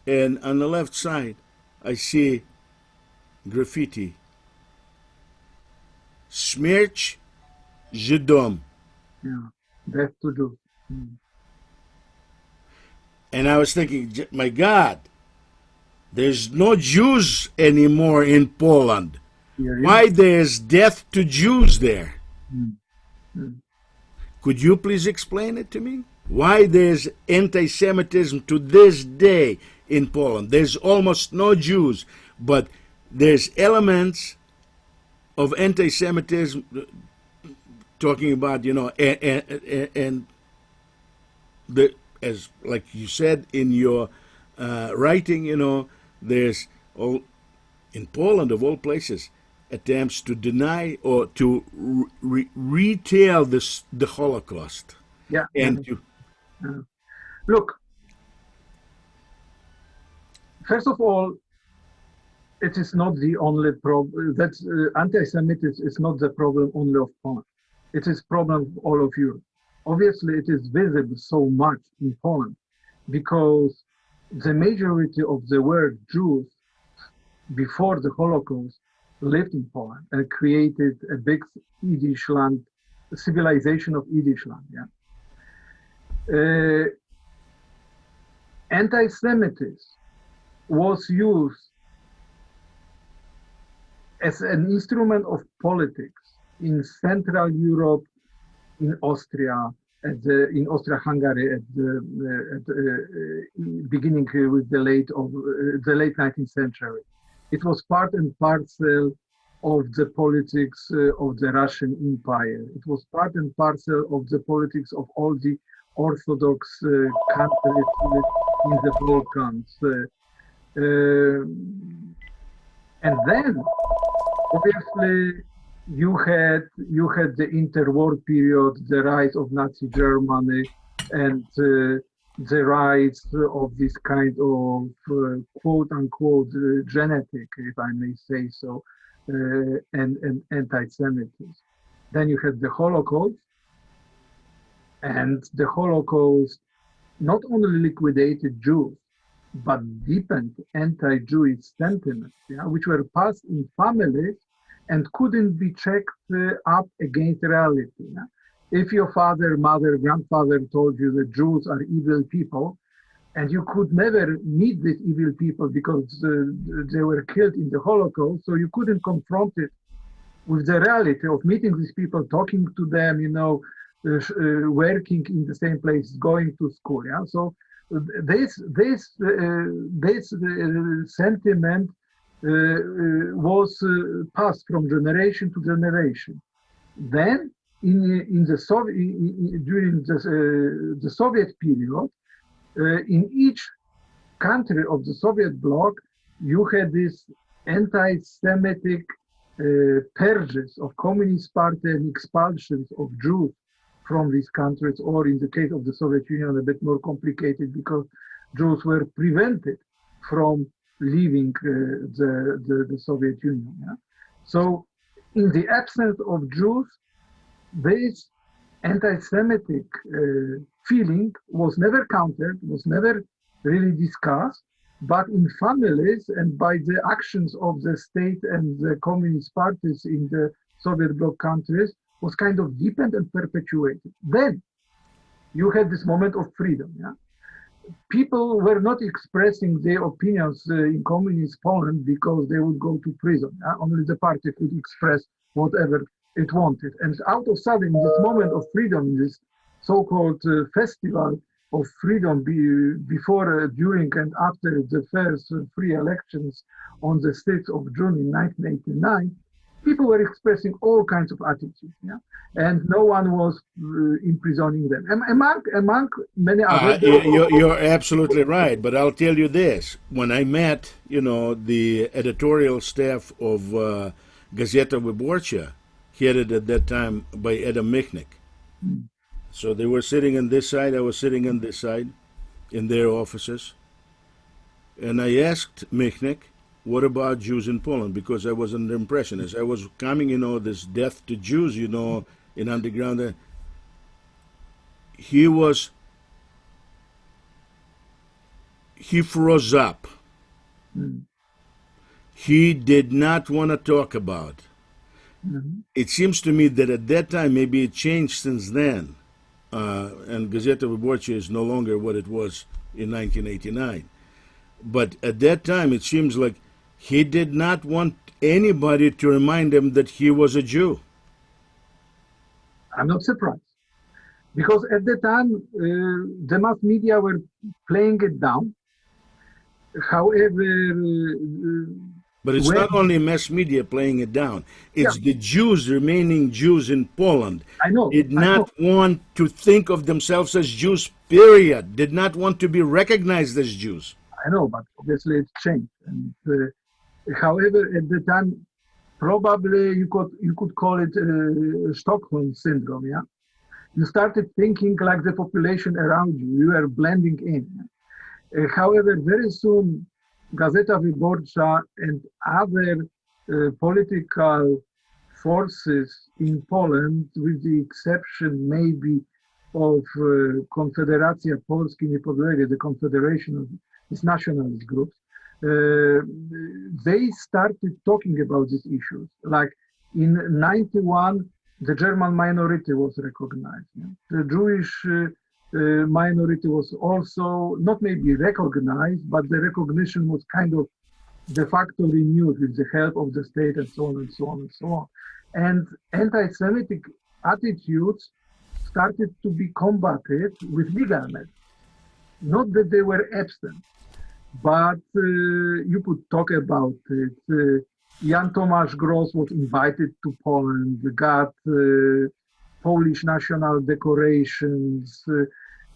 and on the left side, I see graffiti. Śmierć Żydom. Yeah. Death to do. Mhm. And I was thinking, my God, there's no Jews anymore in Poland. Serious? Why there's death to Jews there? Mhm. Mhm. Could you please explain it to me? Why there's anti-Semitism to this day in Poland? There's almost no Jews, but there's elements of anti-Semitism talking about, and the, as like you said in your writing, there's all in Poland of all places attempts to deny or to retell the Holocaust Yeah. Yeah. and to Yeah. Look, first of all, it is not the only problem. That anti-Semitism is not the problem only of Poland. It is problem of all of Europe. Obviously, it is visible so much in Poland because the majority of the word Jews before the Holocaust lived in Poland and created a big Yiddish land, civilization of Yiddish land. Yeah. Anti-Semitism was used as an instrument of politics in Central Europe, in Austria, in Austria-Hungary at the beginning with the late 19th century. It was part and parcel of the politics of the Russian Empire. It was part and parcel of the politics of all the Orthodox countries in the Balkans. And then, obviously, you had the interwar period, the rise of Nazi Germany, and the rise of this kind of quote unquote genetic, if I may say so, and anti-Semitism. Then you had the Holocaust, and the Holocaust not only liquidated Jews, but deepened anti-Jewish sentiments, which were passed in families and couldn't be checked up against reality. If your father, mother, grandfather told you that Jews are evil people, and you could never meet these evil people because they were killed in the Holocaust, so you couldn't confront it with the reality of meeting these people, talking to them, working in the same place, going to school. Yeah, so this sentiment was passed from generation to generation. Then, during the Soviet period, in each country of the Soviet bloc, you had this anti-Semitic purges of Communist Party and expulsions of Jews from these countries, or in the case of the Soviet Union, a bit more complicated because Jews were prevented from leaving the Soviet Union. Yeah? So, in the absence of Jews, this anti-Semitic feeling was never countered, was never really discussed, but in families and by the actions of the state and the communist parties in the Soviet bloc countries was kind of deepened and perpetuated. Then you had this moment of freedom. Yeah? People were not expressing their opinions in communist Poland because they would go to prison. Yeah? Only the party could express whatever it wanted. And out of sudden, in this moment of freedom, this so-called festival of freedom before, during, and after the first free elections on the 6th of June in 1989, people were expressing all kinds of attitudes, yeah? And no one was imprisoning them. Among many others... You're absolutely right, but I'll tell you this. When I met, the editorial staff of Gazeta Wyborcza, headed at that time by Adam Michnik. So they were sitting on this side, I was sitting on this side, in their offices. And I asked Michnik, what about Jews in Poland? Because I was under the impression, as I was coming, this death to Jews, in underground, he froze up. He did not want to talk about. It seems to me that at that time, maybe it changed since then, and Gazeta Wyborcza is no longer what it was in 1989. But at that time, it seems like he did not want anybody to remind him that he was a Jew. I'm not surprised, because at the time, the mass media were playing it down. However, but it's not only mass media playing it down. It's the Jews, remaining Jews in Poland, did not want to think of themselves as Jews, period. Did not want to be recognized as Jews. I know, but obviously it's changed. And however, at the time, probably you could call it Stockholm syndrome. Yeah, you started thinking like the population around you. You were blending in. However, very soon Gazeta Wyborcza and other political forces in Poland, with the exception maybe of Konfederacja Polski Niepodległej, the confederation of these nationalist groups, they started talking about these issues. Like in 91, the German minority was recognized. The Jewish minority was also not maybe recognized, but the recognition was kind of de facto renewed with the help of the state and so on and so on and so on. And anti-Semitic attitudes started to be combated with legal methods. Not that they were absent, but you could talk about it. Jan Tomasz Gross was invited to Poland, got Polish national decorations,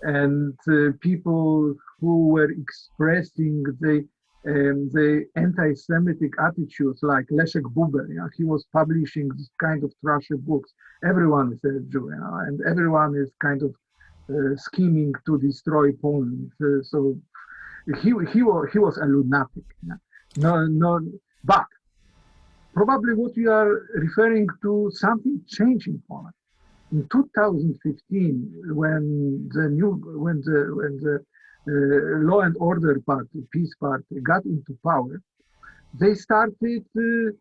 and people who were expressing the anti-Semitic attitudes, like Leszek Buber, he was publishing this kind of trashy books. Everyone is a Jew, and everyone is kind of scheming to destroy Poland. So he was a lunatic. No, but probably what you are referring to, something changed in Poland. In 2015, when the Law and Order Party, Peace Party, got into power, they decided to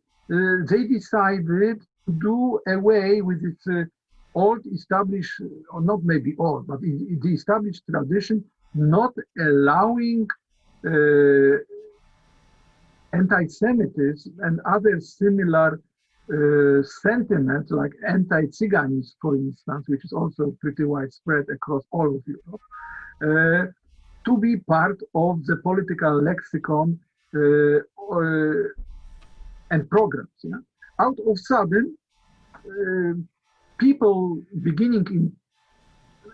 do away with its old established, or not maybe old, but the established tradition, not allowing anti-Semitism and other similar sentiments like anti-Tsiganism, for instance, which is also pretty widespread across all of Europe, to be part of the political lexicon and programs. Out of sudden, people beginning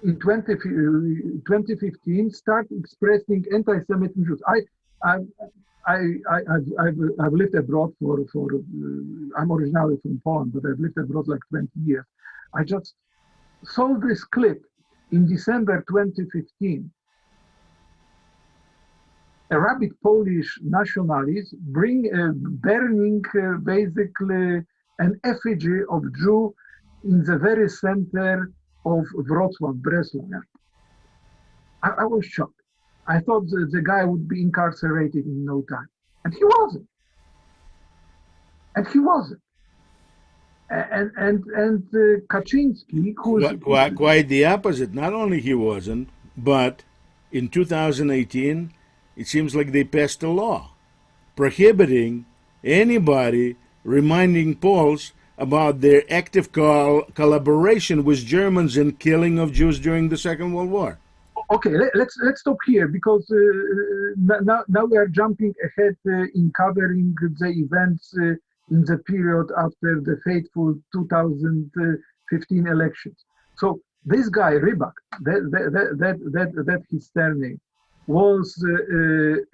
in 2015 start expressing anti-Semitic views. I've lived abroad for I'm originally from Poland, but I've lived abroad like 20 years. I just saw this clip in December 2015. Arabic Polish nationalists burning basically an effigy of Jew in the very center of Wrocław, Breslau. I was shocked. I thought the guy would be incarcerated in no time. And he wasn't. And Kaczynski, who's... Quite the opposite. Not only he wasn't, but in 2018, it seems like they passed a law prohibiting anybody reminding Poles about their active collaboration with Germans in killing of Jews during the Second World War. Okay, let's stop here, because now we are jumping ahead in covering the events in the period after the fateful 2015 elections. So this guy Rybak, that his surname, was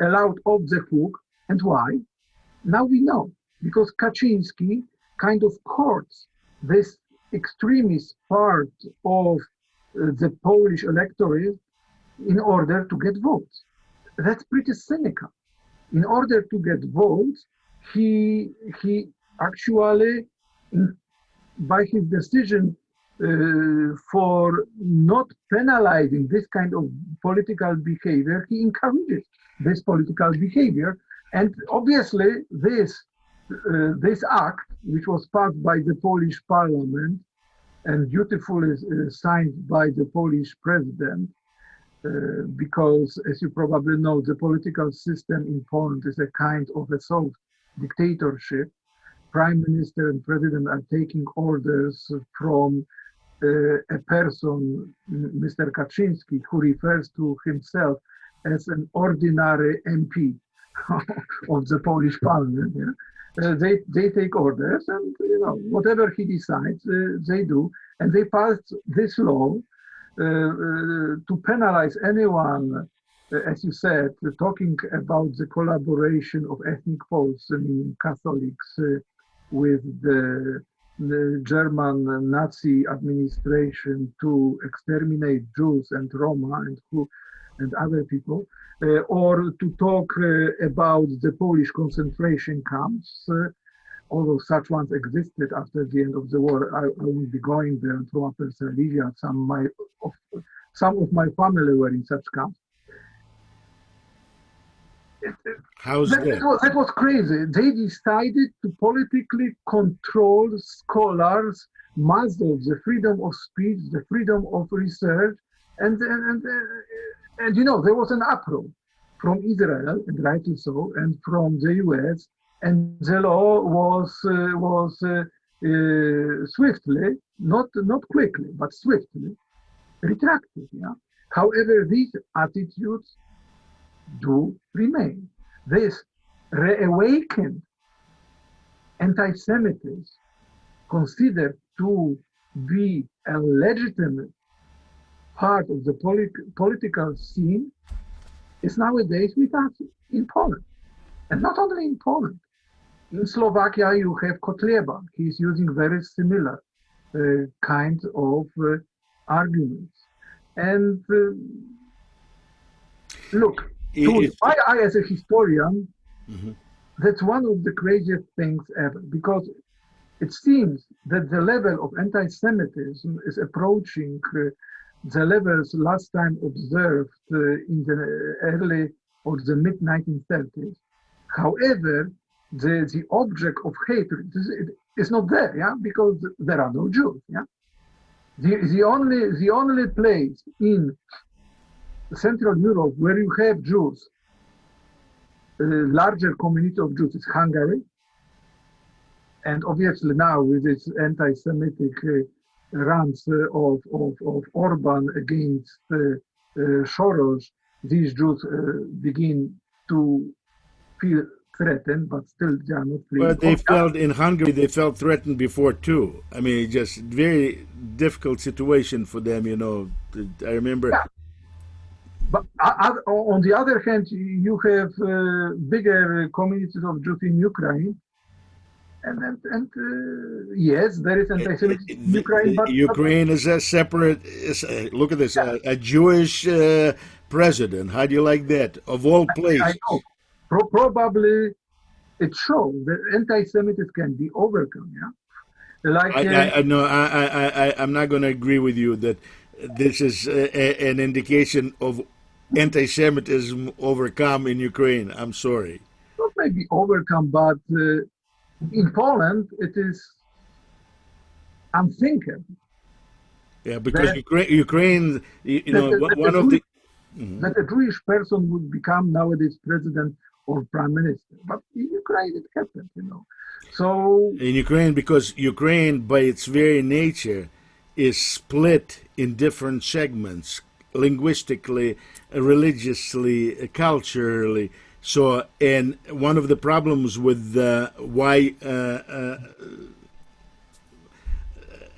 allowed off the hook, and why? Now we know, because Kaczynski kind of courts this extremist part of the Polish electorate in order to get votes. That's pretty cynical. In order to get votes, he actually, by his decision for not penalizing this kind of political behavior, he encourages this political behavior. And obviously, this act, which was passed by the Polish parliament and dutifully signed by the Polish president, because, as you probably know, the political system in Poland is a kind of a soft dictatorship. Prime Minister and President are taking orders from a person, Mr. Kaczynski, who refers to himself as an ordinary MP of the Polish Parliament. They take orders, and whatever he decides, they do, and they passed this law to penalize anyone, as you said, talking about the collaboration of ethnic Poles, meaning Catholics, with the German Nazi administration to exterminate Jews and Roma, and who and other people, or to talk about the Polish concentration camps, although such ones existed after the end of the war. I will be going there to Upper Silesia. Some of my family were in such camps. How's that? That was crazy. They decided to politically control scholars, muzzle the freedom of speech, the freedom of research, and you know, there was an uproar from Israel, and rightly so, and from the US, and the law was swiftly, not quickly, but swiftly retracted. Yeah. However, these attitudes do remain. This reawakened anti-Semitism, considered to be a legitimate part of the political scene, is nowadays with us in Poland. And not only in Poland. In Slovakia, you have Kotleba. He's using very similar kind of arguments. And look, I, as a historian, that's one of the craziest things ever, because it seems that the level of anti-Semitism is approaching the levels last time observed in the early or the mid-1930s. However, the object of hatred is not there, yeah, because there are no Jews, yeah. The only place in Central Europe where you have Jews, larger community of Jews, is Hungary. And obviously now with its anti-Semitic rants of Orban against Soros, these Jews begin to feel threatened, but still they are not free. Well, they felt in Hungary, they felt threatened before too. I mean, just very difficult situation for them, you know. I remember. Yeah. But on the other hand, you have bigger communities of Jews in Ukraine. And yes, there is anti-Semitism in Ukraine. But Ukraine is a separate, look at this, a Jewish president. How do you like that? Of all places. I know. Probably it shows that anti-Semitism can be overcome, yeah? Like, I'm not going to agree with you that this is an indication of anti-Semitism overcome in Ukraine. I'm sorry. Not maybe overcome, but in Poland it is unthinkable. Yeah, because Ukraine, you know, one of the that a Jewish person would become nowadays president or prime minister, but in Ukraine it happened, you know. So in Ukraine, because Ukraine, by its very nature, is split in different segments, linguistically, religiously, culturally. So, and one of the problems with why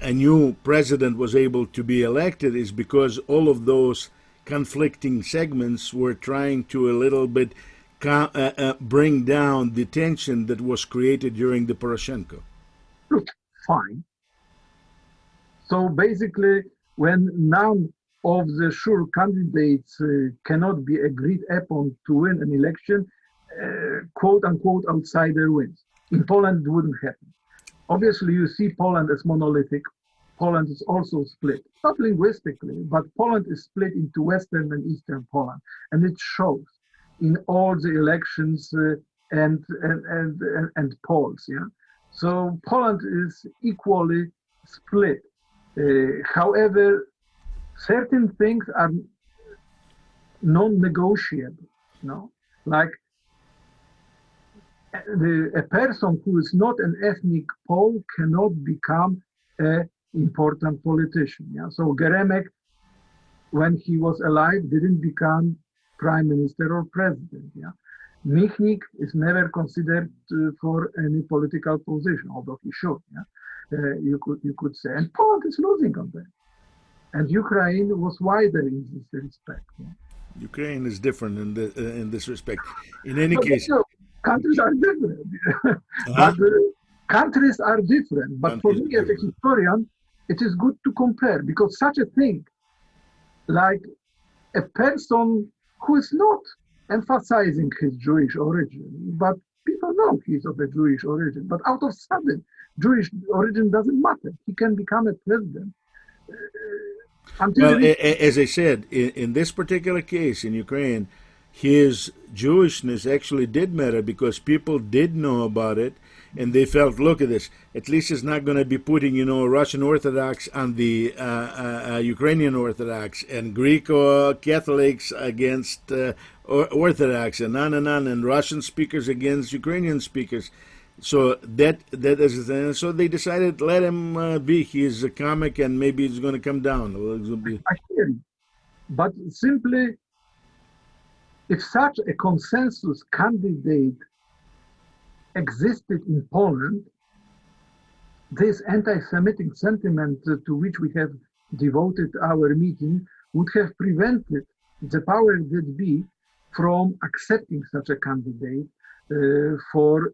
a new president was able to be elected is because all of those conflicting segments were trying to a little bit bring down the tension that was created during the Poroshenko. Look, fine. So basically, when none of the sure candidates cannot be agreed upon to win an election, quote-unquote outsider wins. In Poland, it wouldn't happen. Obviously, you see Poland as monolithic. Poland is also split, not linguistically, but Poland is split into Western and Eastern Poland, and it shows in all the elections and polls. Yeah, so Poland is equally split. However, certain things are non-negotiable. No, like a person who is not an ethnic Pole cannot become an important politician. Yeah, so Geremek, when he was alive, didn't become prime minister or president. Yeah, Michnik is never considered for any political position, although he should. Yeah, you could say, and Poland is losing on that. And Ukraine was wider in this respect. Yeah. Ukraine is different in this respect. In any case, countries are different. But countries are different. But for me, as a historian, it is good to compare, because such a thing like a person who is not emphasizing his Jewish origin, but people know he's of a Jewish origin. But out of sudden, Jewish origin doesn't matter. He can become a president. Well, as I said, in this particular case in Ukraine, his Jewishness actually did matter because people did know about it, and they felt, look at this. At least it's not going to be putting, Russian Orthodox on the Ukrainian Orthodox, and Greek Catholics against Orthodox, and on, and Russian speakers against Ukrainian speakers. So that is the thing. So they decided let him be. He's a comic, and maybe it's going to come down. I hear you. But simply, if such a consensus candidate existed in Poland, this anti-Semitic sentiment to which we have devoted our meeting would have prevented the power that be from accepting such a candidate for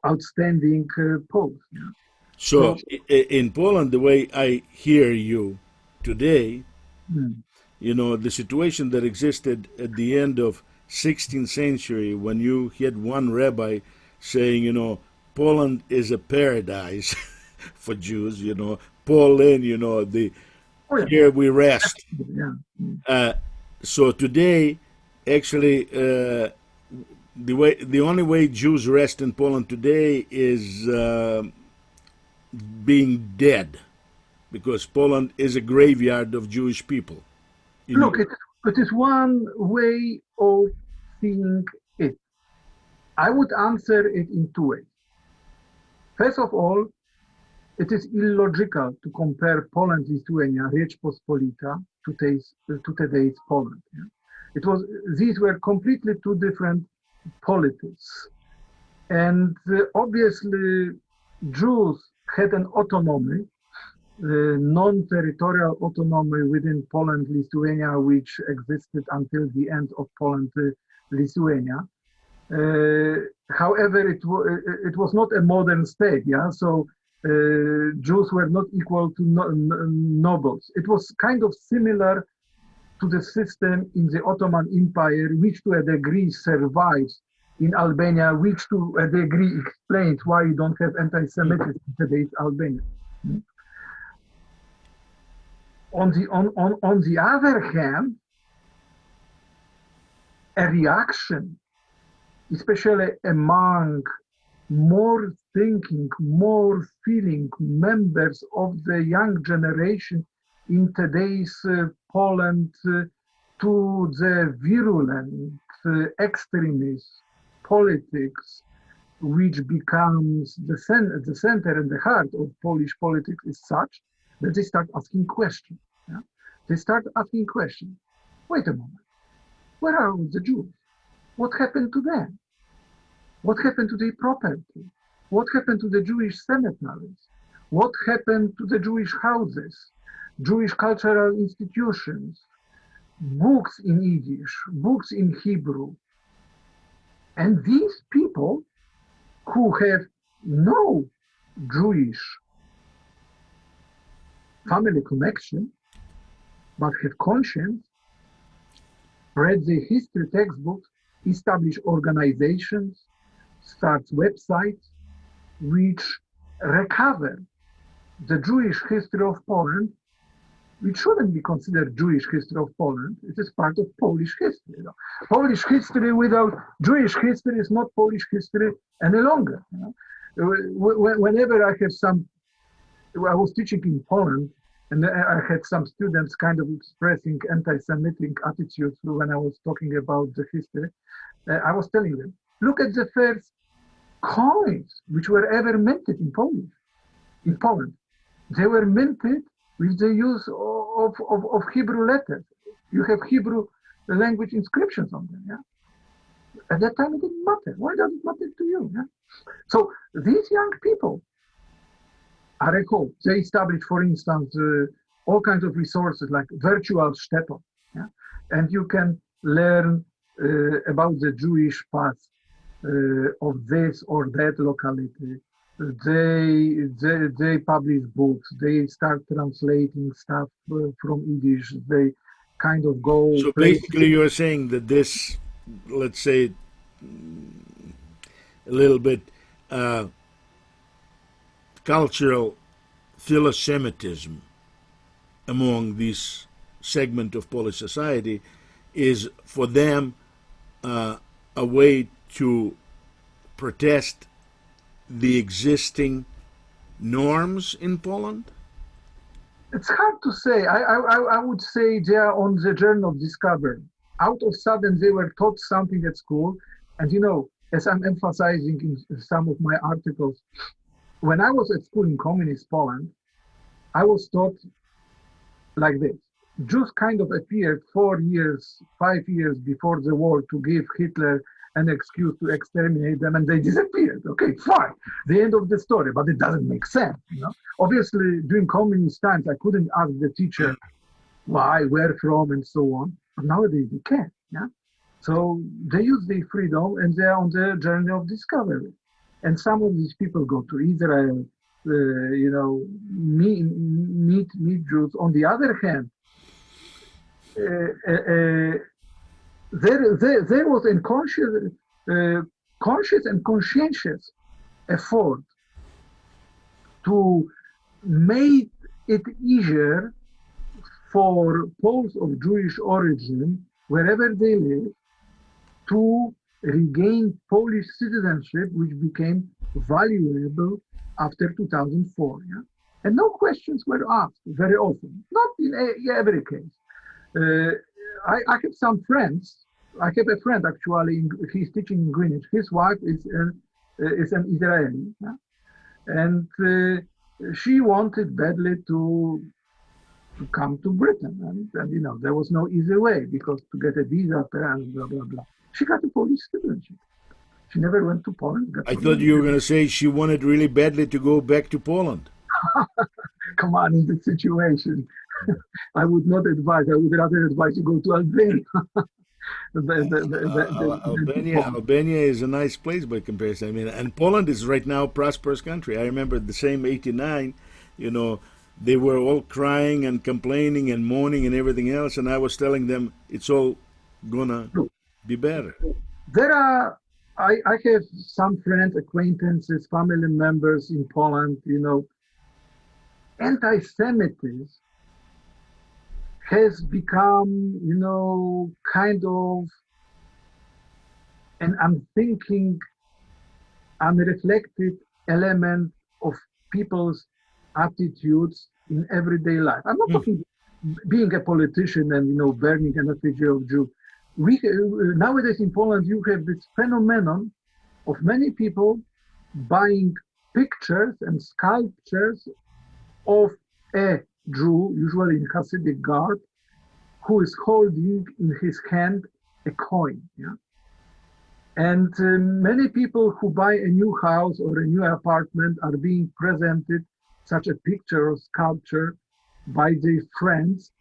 outstanding post. Yeah. So in Poland, the way I hear you today, the situation that existed at the end of 16th century when you had one rabbi saying, Poland is a paradise for Jews, Poland, here we rest. Yeah. So today, actually, the only way Jews rest in Poland today is being dead, because Poland is a graveyard of Jewish people. Look, it is one way of seeing it. I would answer it in two ways. First of all, it is illogical to compare Poland, Lithuania, Rzeczpospolita to today's Poland. Yeah? These were completely two different politics. And obviously, Jews had an autonomy, non-territorial autonomy within Poland, Lithuania, which existed until the end of Poland, Lithuania. However, it was not a modern state, yeah. So Jews were not equal to nobles. It was kind of similar to the system in the Ottoman Empire, which to a degree survives in Albania, which to a degree explains why you don't have anti-Semitism in today's Albania. On the other hand, a reaction, especially among more thinking, more feeling members of the young generation in today's Poland to the virulent extremist politics, which becomes the center and the heart of Polish politics, is such that they start asking questions. Yeah? They start asking questions. Wait a moment. Where are the Jews? What happened to them? What happened to their property? What happened to the Jewish cemeteries? What happened to the Jewish houses, Jewish cultural institutions, books in Yiddish, books in Hebrew? And these people who have no Jewish family connection, but have conscience, read the history textbooks, establish organizations, start websites, which recover the Jewish history of Poland, which shouldn't be considered Jewish history of Poland. It is part of Polish history. Polish history without Jewish history is not Polish history any longer. Whenever I was teaching in Poland, and I had some students kind of expressing anti-Semitic attitudes when I was talking about the history. I was telling them, look at the first coins which were ever minted in Poland. They were minted with the use of Hebrew letters. You have Hebrew language inscriptions on them. Yeah? At that time, it didn't matter. Why does it matter to you? Yeah? So these young people are a whole. They established, for instance, all kinds of resources like virtual shtetl. Yeah? And you can learn about the Jewish past of this or that locality. they publish books. They start translating stuff from Yiddish. They kind of go So basically, places. you're saying that this, let's say, a little bit uh, cultural philosemitism among this segment of Polish society is for them a way to protest the existing norms in Poland? It's hard to say. I would say they are on the journey of discovery. Out of sudden, they were taught something at school. And as I'm emphasizing in some of my articles, when I was at school in communist Poland, I was taught like this. Jews kind of appeared 4 years, 5 years before the war to give Hitler an excuse to exterminate them, and they disappeared. Okay, fine. The end of the story, but it doesn't make sense. Obviously, during communist times, I couldn't ask the teacher why, where from, and so on. But nowadays, they can. Yeah. So they use their freedom, and they are on the journey of discovery. And some of these people go to Israel, meet Jews. On the other hand, there was a conscious and conscientious effort to make it easier for Poles of Jewish origin, wherever they live, to regain Polish citizenship, which became valuable after 2004. Yeah? And no questions were asked very often, not in every case. I have some friends. I have a friend actually. He's teaching in Greenwich. His wife is an Israeli, yeah? And she wanted badly to come to Britain, and there was no easy way because to get a visa, and blah blah blah. She got a Polish citizenship. She never went to Poland. I thought you were going to say she wanted really badly to go back to Poland. Come on, in this situation, I would not advise. I would rather advise you go to Albania. Albania is a nice place by comparison. I mean, and Poland is right now a prosperous country. I remember the same '89. They were all crying and complaining and moaning and everything else, and I was telling them it's all gonna be better. I have some friends, acquaintances, family members in Poland. Anti-Semitism has become, kind of an unthinking, unreflected element of people's attitudes in everyday life. I'm not talking being a politician and, burning an effigy of Jew. Nowadays in Poland, you have this phenomenon of many people buying pictures and sculptures of a Jew, usually in Hasidic garb, who is holding in his hand a coin. Yeah? And many people who buy a new house or a new apartment are being presented such a picture or sculpture by their friends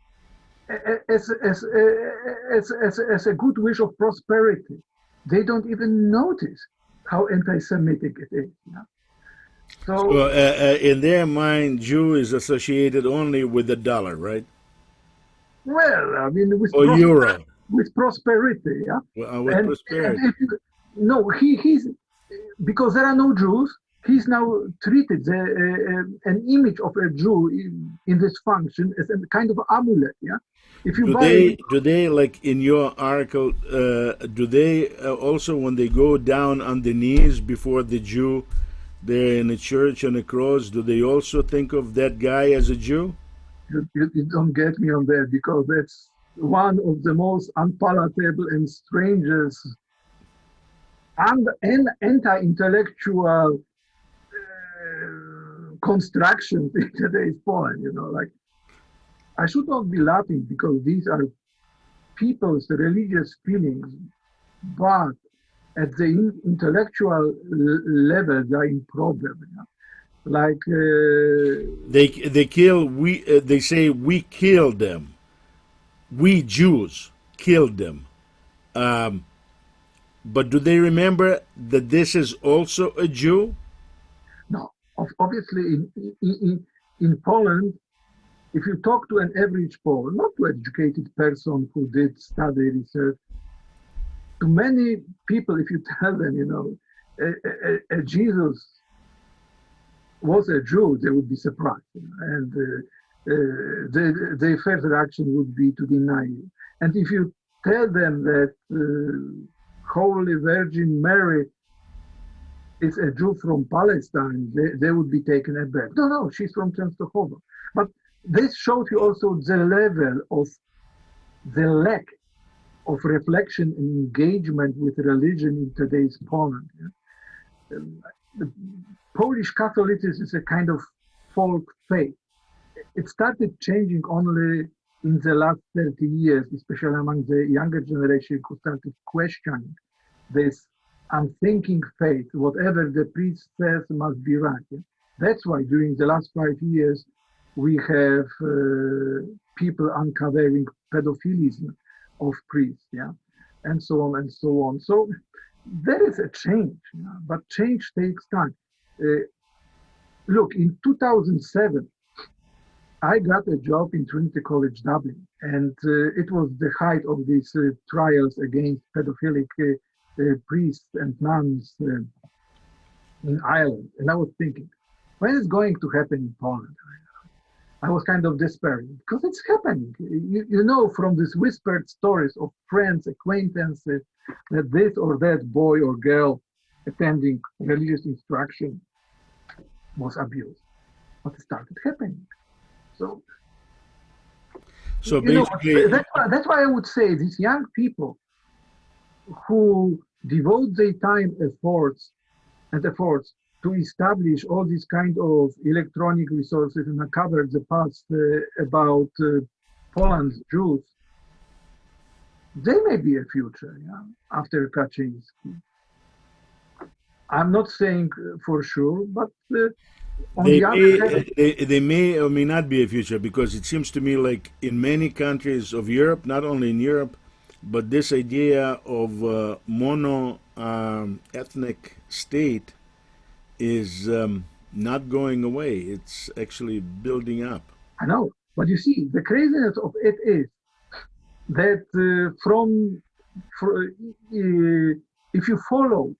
as a good wish of prosperity. They don't even notice how anti-Semitic it is. Yeah? So, in their mind, Jew is associated only with the dollar, right? Well, I mean, or euro. With prosperity, yeah. With prosperity. No, he's because there are no Jews. He's now treated an image of a Jew in this function as a kind of amulet, yeah. If you do they like in your article? Do they also, when they go down on the knees before the Jew, they're in a church on a cross, do they also think of that guy as a Jew? You don't get me on that, because that's one of the most unpalatable and strangest and anti-intellectual constructions in today's Poland. Like, I should not be laughing because these are people's religious feelings, but at the intellectual level, they are in problem. Like they kill. They say we killed them. We Jews killed them. But do they remember that this is also a Jew? No, Obviously, in Poland, if you talk to an average Pole, not to educated person who did study research, to many people, if you tell them, Jesus was a Jew, they would be surprised, and their first reaction would be to deny you. And if you tell them that Holy Virgin Mary is a Jew from Palestine, they would be taken aback. No, she's from Częstochowa. But this shows you also the level of the lack of reflection and engagement with religion in today's Poland. The Polish Catholicism is a kind of folk faith. It started changing only in the last 30 years, especially among the younger generation who started questioning this unthinking faith. Whatever the priest says must be right. That's why during the last 5 years, we have people uncovering pedophilism of priests, and so on and so on. So there is a change, but change takes time. Look, in 2007, I got a job in Trinity College Dublin, and it was the height of these trials against pedophilic priests and nuns in Ireland. And I was thinking, when is going to happen in Poland? I was kind of despairing because it's happening. You know, from these whispered stories of friends, acquaintances, that this or that boy or girl attending religious instruction was abused. But it started happening. So basically, that's why I would say these young people who devote their time, efforts to establish all these kind of electronic resources and uncover the past about Poland's Jews, they may be a future after Kaczynski. I'm not saying for sure, but they may or may not be a future, because it seems to me like in many countries of Europe, not only in Europe, but this idea of mono ethnic state is not going away. It's actually building up. I know, but you see, the craziness of it is that if you follow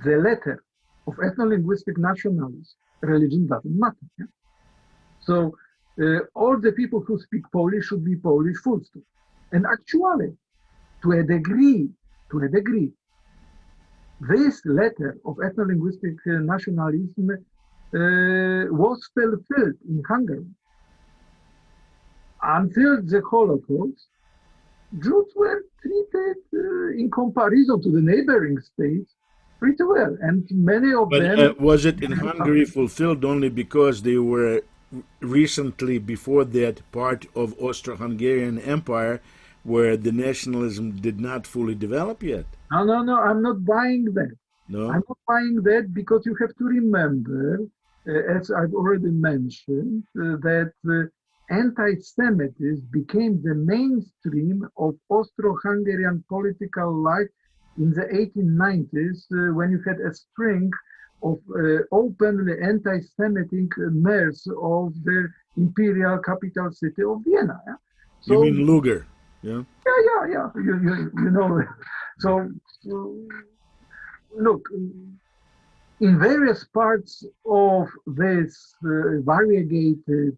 the letter of ethno-linguistic nationalists, religion doesn't matter. So all the people who speak Polish should be Polish, full stop. And actually, to a degree, this letter of ethno-linguistic nationalism was fulfilled in Hungary. Until the Holocaust, Jews were treated in comparison to the neighboring states pretty well, and many of them... But was it in Hungary fulfilled only because they were recently, before that, part of Austro-Hungarian Empire, where the nationalism did not fully develop yet? No, I'm not buying that. No? I'm not buying that, because you have to remember, as I've already mentioned, that anti-Semitism became the mainstream of Austro-Hungarian political life in the 1890s, when you had a string of openly anti-Semitic mayors of the imperial capital city of Vienna. So, you mean Luger? Yeah. You know. So look, in various parts of this variegated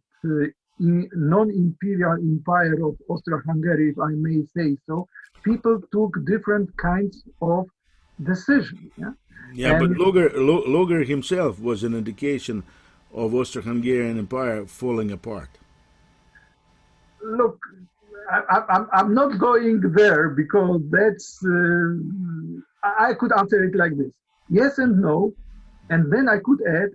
non-imperial empire of Austro-Hungary, if I may say so, people took different kinds of decisions. But Luger himself was an indication of Austro-Hungarian Empire falling apart. Look, I'm not going there, because that's I could answer it like this: yes and no, and then I could add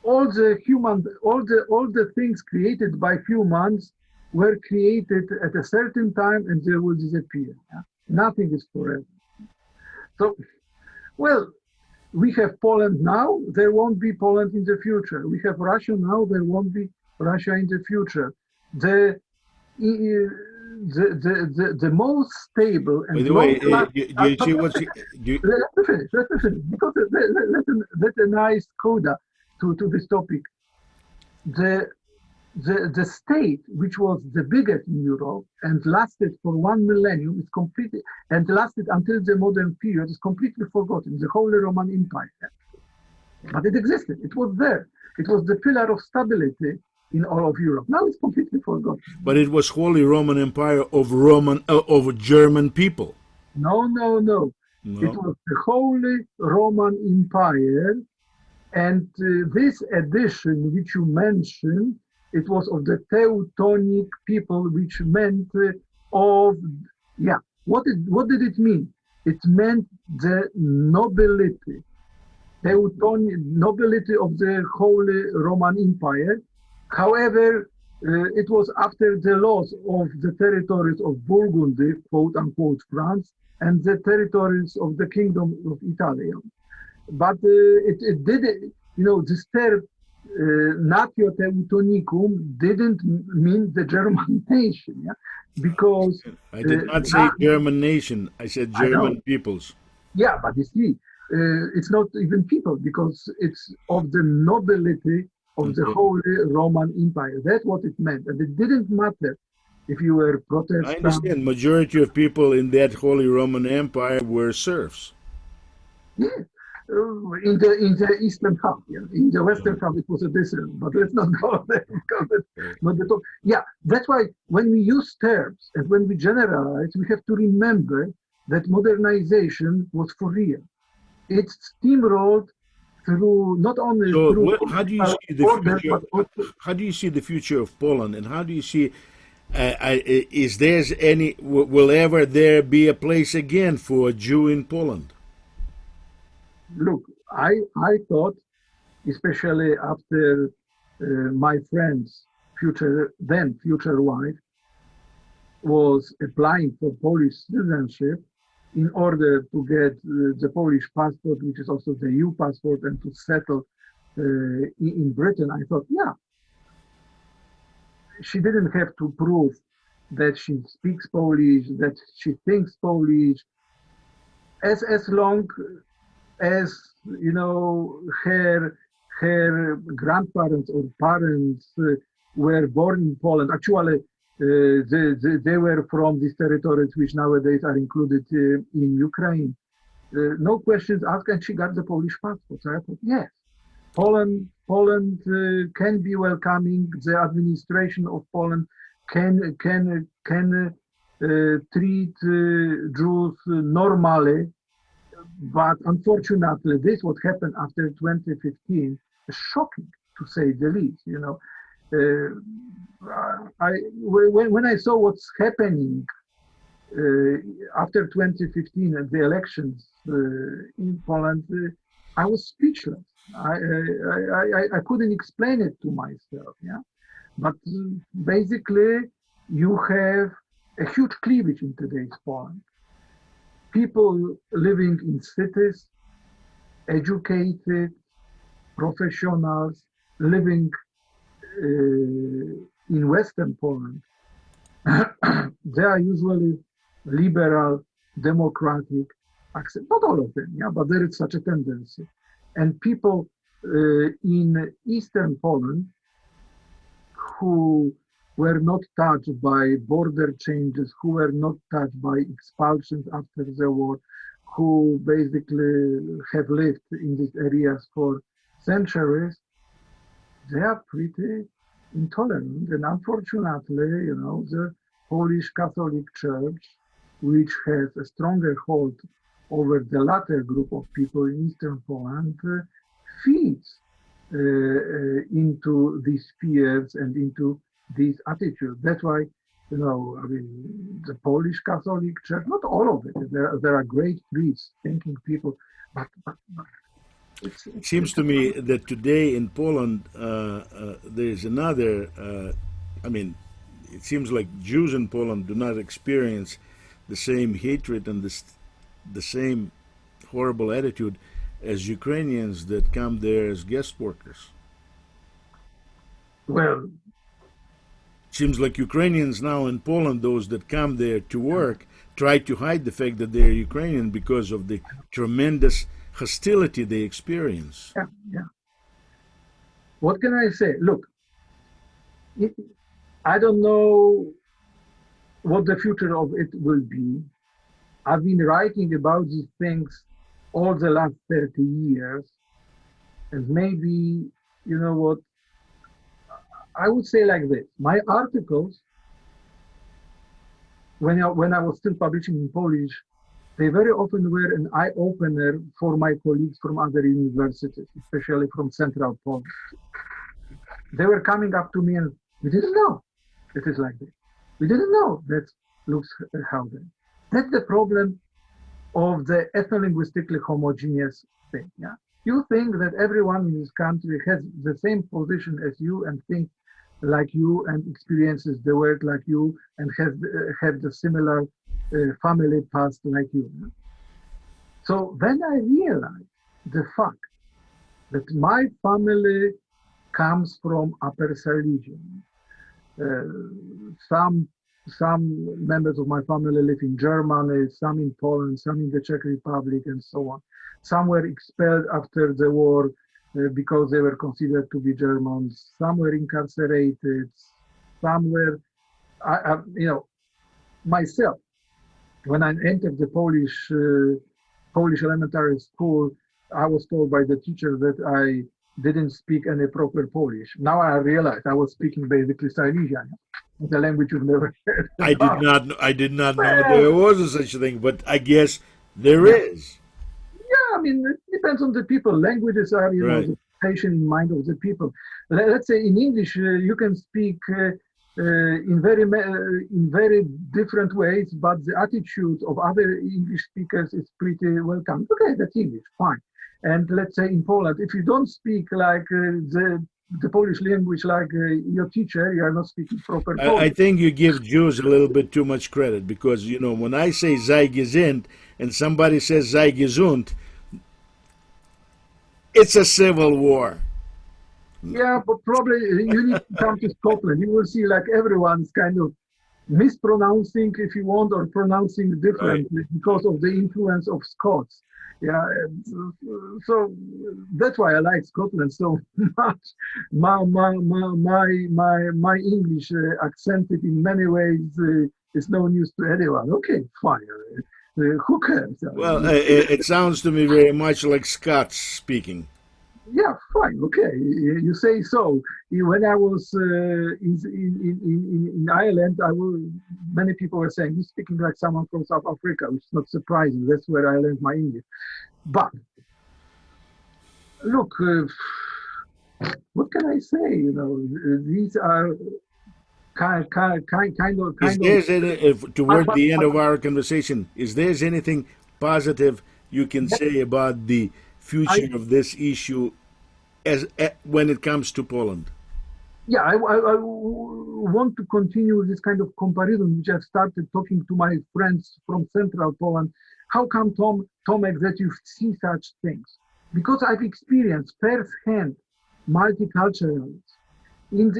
all the things created by humans were created at a certain time and they will disappear. Nothing is forever. So, well, we have Poland now, there won't be Poland in the future. We have Russia now, there won't be Russia in the future. The most stable and... By the way, do you see what's... Let me finish, because that's a nice coda. to this topic. The state, which was the biggest in Europe and lasted for 1 millennium, is completely, and lasted until the modern period, is completely forgotten. The Holy Roman Empire. But it existed. It was there. It was the pillar of stability in all of Europe. Now it's completely forgotten. But it was Holy Roman Empire of German people. No. It was the Holy Roman Empire, and this edition which you mentioned, it was of the Teutonic people, which meant what did it mean? It meant the nobility, Teutonic nobility of the Holy Roman Empire. However, it was after the loss of the territories of Burgundy, quote unquote France, and the territories of the Kingdom of Italy. But it did, this term Natio Teutonicum didn't mean the German nation, because I did not say German nation. I said German peoples. Yeah, but you see, it's not even people, because it's of the nobility of the Holy Roman Empire. That's what it meant, and it didn't matter if you were Protestant. I understand. Majority of people in that Holy Roman Empire were serfs. Yeah. In the eastern half, in the western half it was a different, but let's not go there because it's not the top. Yeah, that's why when we use terms and when we generalize, we have to remember that modernization was for real. It's steamrolled through not only through how do you see the future? How do you see the future of Poland, and how do you see? Is there any? Will ever there be a place again for a Jew in Poland? Look, I thought, especially after my friend's future wife was applying for Polish citizenship in order to get the Polish passport, which is also the EU passport, and to settle in Britain, I thought, yeah, she didn't have to prove that she speaks Polish, that she thinks Polish, as long as her grandparents or parents were born in Poland. Actually, they were from these territories which nowadays are included in Ukraine. No questions asked, and she got the Polish passport. So I thought, yes, Poland can be welcoming. The administration of Poland can treat Jews normally. But unfortunately, this what happened after 2015 is shocking, to say the least. When I saw what's happening after 2015 and the elections in Poland, I was speechless. I couldn't explain it to myself. Yeah, but basically, you have a huge cleavage in today's Poland. People living in cities, educated, professionals living in Western Poland, they are usually liberal, democratic, not all of them, but there is such a tendency. And people in Eastern Poland who were not touched by border changes, who were not touched by expulsions after the war, who basically have lived in these areas for centuries, they are pretty intolerant. And unfortunately, the Polish Catholic Church, which has a stronger hold over the latter group of people in Eastern Poland, feeds into these fears and into this attitude. That's why, the Polish Catholic Church, not all of it, there are great priests, thinking people, but it seems to me that today in Poland, there is another, it seems like Jews in Poland do not experience the same hatred and the same horrible attitude as Ukrainians that come there as guest workers. Well, seems like Ukrainians now in Poland, those that come there to work, try to hide the fact that they're Ukrainian because of the tremendous hostility they experience. Yeah. What can I say? Look, I don't know what the future of it will be. I've been writing about these things all the last 30 years. And maybe, you know what, I would say like this. My articles, when I was still publishing in Polish, they very often were an eye-opener for my colleagues from other universities, especially from Central Poland. They were coming up to me and, we didn't know it is like this. We didn't know that looks how then. That's the problem of the ethno-linguistically homogeneous thing. Yeah, you think that everyone in this country has the same position as you and thinks like you and experiences the world like you and has have the similar family past like you. Yeah? So then I realized the fact that my family comes from Upper Silesian. Some members of my family live in Germany, some in Poland, some in the Czech Republic, and so on. Some were expelled after the war because they were considered to be Germans. Some were incarcerated. Some were, you know, myself. When I entered the Polish elementary school, I was told by the teacher that I didn't speak any proper Polish. Now I realize I was speaking basically Silesian, the language you've never heard about. I did not know there Well, was a such a thing, but I guess there yeah, is. yeah. I mean, it depends on the people. Languages are, you know, Right. the patient in mind of the people. Let's say in English, you can speak in very different ways, but the attitude of other English speakers is pretty welcome. Okay, that's English, fine. And let's say in Poland, if you don't speak like the Polish language like your teacher, you are not speaking proper I Polish. think you give Jews a little bit too much credit because, you know, when I say sei gesinnt and somebody says sei gesund, it's a civil war. Yeah, but probably you need to come to Scotland. You will see like everyone's kind of mispronouncing, if you want, or pronouncing Right. differently because of the influence of Scots. Yeah, so that's why I like Scotland so much. My English accented in many ways is no news to anyone. Okay, fine. Who cares? Well, it sounds to me very much like Scots speaking. Yeah, fine, okay. You say so. When I was in Ireland, many people were saying, you're speaking like someone from South Africa, which is not surprising. That's where I learned my English. But look, what can I say? You know, these are Is kind of. there any, if, toward the end of our conversation, is there anything positive you can say about the I, future of this issue as when it comes to Poland? yeah, I want to continue this kind of comparison, which I've started talking to my friends from Central Poland. How come, Tomek, that you see such things? Because I've experienced firsthand multiculturalism. In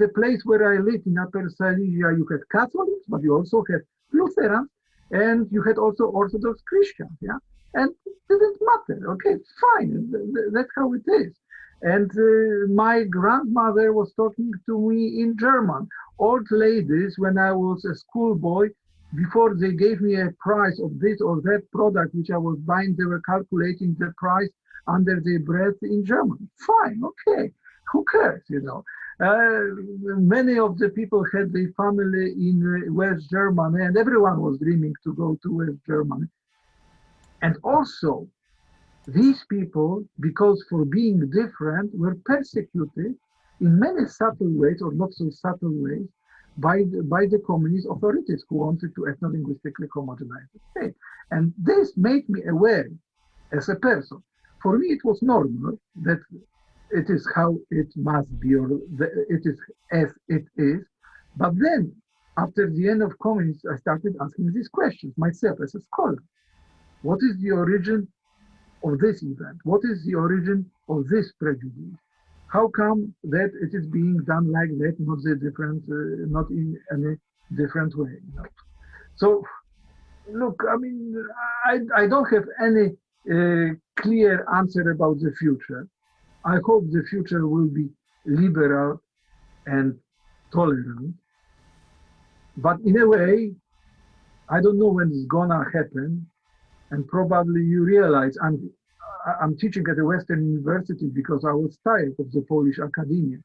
the place where I live in Upper Silesia, you had Catholics, but you also had Lutherans, and you had also Orthodox Christians, yeah? And it didn't matter, okay, fine, that's how it is. And my grandmother was talking to me in German. Old ladies, when I was a schoolboy, before they gave me a price of this or that product which I was buying, they were calculating the price under their breath in German. Fine, okay, who cares, you know? Many of the people had their family in West Germany, and everyone was dreaming to go to West Germany. And also, these people, because for being different, were persecuted in many subtle ways or not so subtle ways by the communist authorities who wanted to ethno-linguistically homogenize the state. And this made me aware as a person. For me, it was normal that it is how it must be, or it is as it is. But then, after the end of communism, I started asking these questions myself as a scholar. What is the origin of this event? What is the origin of this prejudice? How come that it is being done like that, not in any different way? You know? So, look, I mean, I don't have any clear answer about the future. I hope the future will be liberal, and tolerant. But in a way, I don't know when it's gonna happen, and probably you realize I'm teaching at a Western university because I was tired of the Polish academia,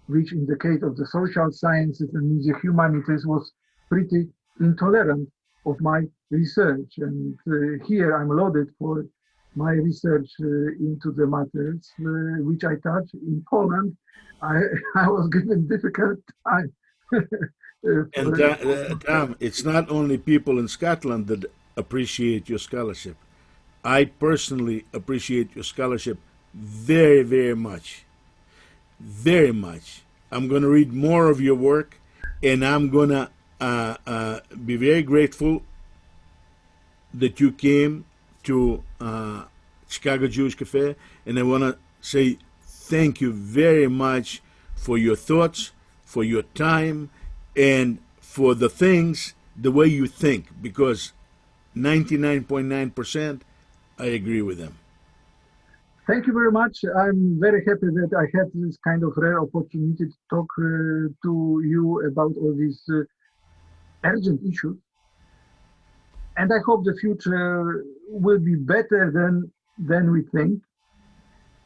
which in the case of the social sciences and the humanities was pretty intolerant of my research. And here I'm loaded for my research into the matters which I touch in Poland. I, I was given difficult time. And Tom, it's not only people in Scotland that appreciate your scholarship. I personally appreciate your scholarship very, very much. Very much. I'm going to read more of your work, and I'm going to be very grateful that you came to Chicago Jewish Cafe, and I want to say thank you very much for your thoughts, for your time, and for the things, the way you think, because 99.9% I agree with them. Thank you very much. I'm very happy that I had this kind of rare opportunity to talk to you about all these urgent issues. And I hope the future will be better than we think.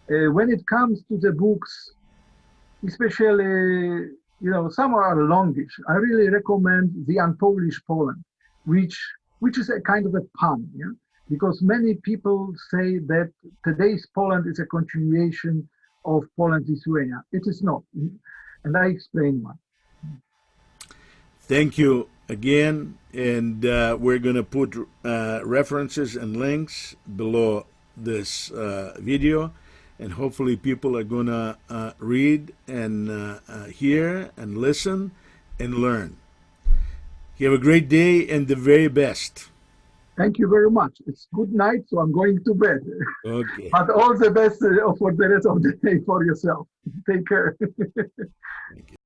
When it comes to the books, especially, some are longish. I really recommend the Unpolished Poland, which is a kind of a pun, yeah? Because many people say that today's Poland is a continuation of Poland-Lithuania. It is not, and I explain why. Thank you again, and we're going to put references and links below this video, and hopefully people are going to read and hear and listen and learn. You have a great day and the very best. Thank you very much. It's good night, so I'm going to bed. Okay. But all the best for the rest of the day for yourself. Take care. Thank you.